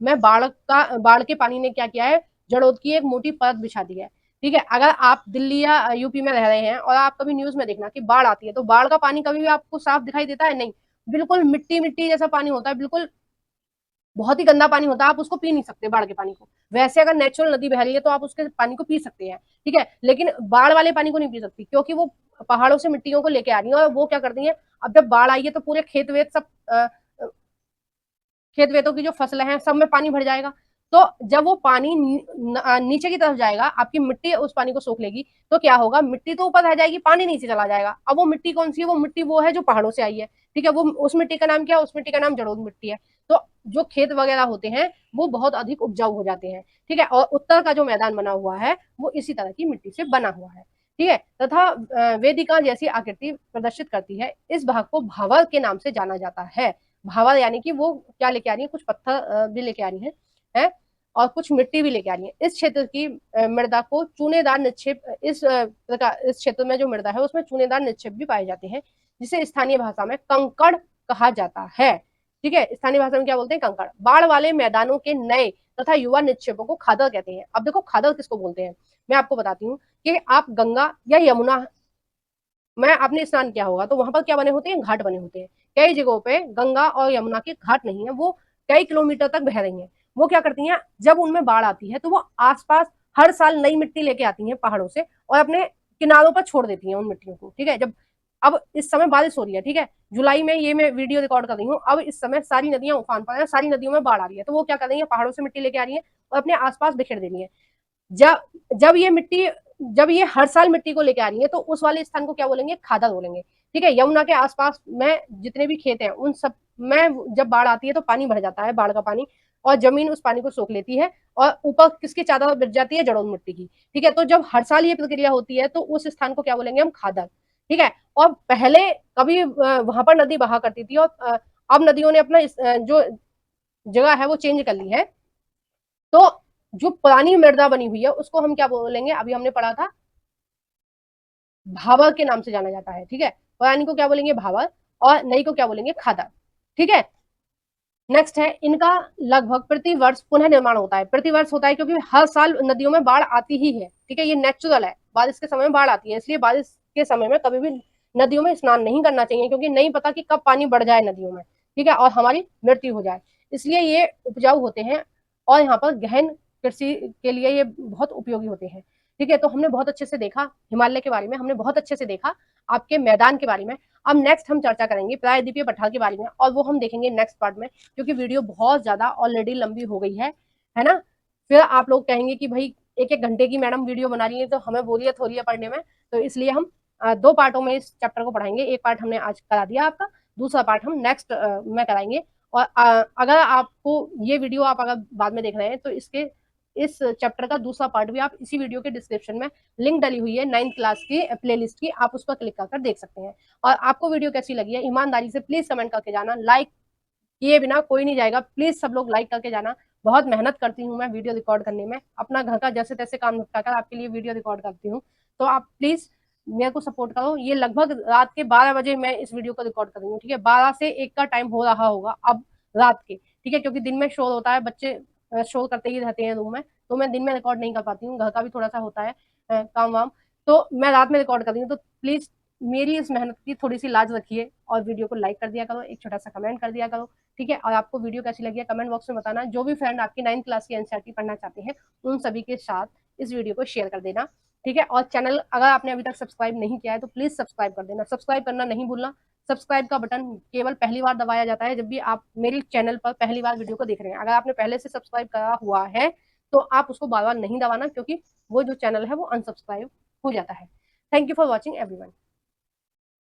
में बाढ़ के पानी ने क्या किया है, जड़ोद की एक मोटी परत बिछा दी है। ठीक है, अगर आप दिल्ली या यूपी में रह रहे हैं और आप कभी न्यूज में देखना कि बाढ़ आती है, तो बाढ़ का पानी कभी भी आपको साफ दिखाई देता है? नहीं, बिल्कुल मिट्टी मिट्टी जैसा पानी होता है, बिल्कुल बहुत ही गंदा पानी होता है, आप उसको पी नहीं सकते बाढ़ के पानी को। वैसे अगर नेचुरल नदी बह रही है तो आप उसके पानी को पी सकते हैं, ठीक है, लेकिन बाढ़ वाले पानी को नहीं पी सकती, क्योंकि वो पहाड़ों से मिट्टियों को लेके आ रही है और वो क्या करती है, अब जब बाढ़ आई है तो पूरे खेत वेत सब खेत वेतों की जो फसलें हैं सब में पानी भर जाएगा। तो जब वो पानी नीचे की तरफ जाएगा, आपकी मिट्टी उस पानी को सोख लेगी, तो क्या होगा, मिट्टी तो ऊपर रह जाएगी, पानी नीचे चला जाएगा। अब वो मिट्टी कौन सी है, वो मिट्टी वो है जो पहाड़ों से आई है। ठीक है, वो उस मिट्टी का नाम क्या है, उस मिट्टी का नाम जलोढ़ मिट्टी है। तो जो खेत वगैरह होते हैं वो बहुत अधिक उपजाऊ हो जाते हैं। ठीक है, और उत्तर का जो मैदान बना हुआ है वो इसी तरह की मिट्टी से बना हुआ है। ठीक है, तथा वेदिका जैसी आकृति प्रदर्शित करती है। इस भाग को भावर के नाम से जाना जाता है। भावर यानी कि वो क्या लेके आ रही है, कुछ पत्थर भी लेके आ रही है और कुछ मिट्टी भी लेके आ रही है। इस क्षेत्र की मृदा को चूनेदार निक्षेप, इस क्षेत्र में जो मृदा है उसमें चूनेदार निक्षेप भी पाए जाते हैं, जिसे स्थानीय भाषा में कंकड़ कहा जाता है। ठीक है, स्थानीय भाषा में क्या बोलते हैं, कंकड़। बाढ़ वाले मैदानों के नए तथा युवा निक्षेपों को खादर कहते हैं। अब देखो खादर किसको बोलते हैं, मैं आपको बताती हूँ कि आप गंगा या यमुना में आपने स्नान किया होगा तो वहां पर क्या बने होते हैं, घाट बने होते हैं। कई जगहों पे गंगा और यमुना के घाट नहीं है, वो कई किलोमीटर तक बह रही हैं। वो क्या करती हैं, जब उनमें बाढ़ आती है तो वो आसपास हर साल नई मिट्टी लेके आती हैं पहाड़ों से और अपने किनारों पर छोड़ देती हैं उन मिट्टियों को। ठीक है, जब अब इस समय बारिश हो रही है, ठीक है, जुलाई में ये मैं वीडियो रिकॉर्ड कर रही हूँ, अब इस समय सारी नदियां उफान पर है, सारी नदियों में बाढ़ आ रही है, तो वो क्या कर रही है, पहाड़ों से मिट्टी लेके आ रही है और अपने आसपास बिखेर दे रही है। जब जब ये मिट्टी जब ये हर साल मिट्टी को लेके आ रही है तो उस वाले स्थान को क्या बोलेंगे, खादा बोलेंगे। ठीक है, यमुना के आसपास में जितने भी खेत हैं उन सब में जब बाढ़ आती है तो पानी भर जाता है, बाढ़ का पानी, और जमीन उस पानी को सोख लेती है और ऊपर किसकी चादर बिछ जाती है, जड़ोल मिट्टी की। ठीक है, तो जब हर साल ये प्रक्रिया होती है तो उस स्थान को क्या बोलेंगे हम, खादर। ठीक है, और पहले कभी वहां पर नदी बहा करती थी और अब नदियों ने अपना जो जगह है वो चेंज कर ली है। तो जो पुरानी मृदा बनी हुई है उसको हम क्या बोलेंगे, अभी हमने पढ़ा था भावर के नाम से जाना जाता है। ठीक है, पुरानी को क्या बोलेंगे, भावर, और नई को क्या बोलेंगे, खादर। ठीक है, नेक्स्ट है, इनका लगभग प्रति वर्ष पुनः निर्माण होता है। प्रति वर्ष होता है क्योंकि हर साल नदियों में बाढ़ आती ही है। ठीक है, ये नेचुरल है, बारिश के समय में बाढ़ आती है, इसलिए बारिश के समय में कभी भी नदियों में स्नान नहीं करना चाहिए, क्योंकि नहीं पता कि कब पानी बढ़ जाए नदियों में। ठीक है, और हमारी मृत्यु हो जाए, इसलिए ये उपजाऊ होते हैं और यहाँ पर गहन कृषि के लिए ये बहुत उपयोगी होते हैं। ठीक है, तो हमने बहुत अच्छे से देखा हिमालय के बारे में, हमने बहुत अच्छे से देखा आपके मैदान के बारे में। अब नेक्स्ट हम चर्चा करेंगे प्रायद्वीपीय पठार के बारे में, और वो हम देखेंगे नेक्स्ट पार्ट में, क्योंकि वीडियो बहुत ज्यादा ऑलरेडी लंबी हो गई है ना। फिर आप लोग कहेंगे कि भाई एक एक घंटे की मैडम वीडियो बना रही है तो हमें बोरियत हो रही है पढ़ने में, तो इसलिए हम दो पार्टों में इस चैप्टर को पढ़ाएंगे। एक पार्ट हमने आज करा दिया आपका, दूसरा पार्ट हम नेक्स्ट में कराएंगे। और अगर आपको ये वीडियो आप अगर बाद में देख रहे हैं तो इस चैप्टर का दूसरा पार्ट भी आप इसी वीडियो के डिस्क्रिप्शन में लिंक डली हुई है 9th क्लास की प्लेलिस्ट की, आप उस पर क्लिक कर देख सकते हैं। और आपको वीडियो कैसी लगी है ईमानदारी से प्लीज कमेंट करके जाना, लाइक किए बिना कोई नहीं जाएगा, प्लीज सब लोग लाइक करके जाना। बहुत मेहनत करती हूँ मैं वीडियो रिकॉर्ड करने में, अपना घर का जैसे तैसे काम निपटा कर आपके लिए वीडियो रिकॉर्ड करती हूँ, तो आप प्लीज मेरे को सपोर्ट करो। ये लगभग रात के 12 बजे मैं इस वीडियो को रिकॉर्ड कर रही हूँ। ठीक है, 12 से 1 का टाइम हो रहा होगा अब रात के। ठीक है, क्योंकि दिन में शोर होता है, बच्चे शोर करते ही रहते हैं रूम में, तो मैं दिन में रिकॉर्ड नहीं कर पाती हूँ, घर का भी थोड़ा सा होता है काम वाम, तो मैं रात में रिकॉर्ड कर रही हूँ। तो प्लीज मेरी इस मेहनत की थोड़ी सी लाज रखिए और वीडियो को लाइक कर दिया करो, एक छोटा सा कमेंट कर दिया करो। ठीक है, और आपको वीडियो कैसी लगी है कमेंट बॉक्स में बताना। जो भी फ्रेंड आपकी 9th क्लास की एनसीईआरटी पढ़ना चाहते हैं उन सभी के साथ इस वीडियो को शेयर कर देना। ठीक है, और चैनल अगर आपने अभी तक सब्सक्राइब नहीं किया है तो प्लीज सब्सक्राइब कर देना, सब्सक्राइब करना नहीं भूलना। सब्सक्राइब का बटन केवल पहली बार दबाया जाता है जब भी आप मेरी चैनल पर पहली बार वीडियो को देख रहे हैं। अगर आपने पहले से सब्सक्राइब करा हुआ है तो आप उसको बार बार नहीं दबाना, क्योंकि वो जो चैनल है वो अनसब्सक्राइब हो जाता है। Thank you for watching everyone.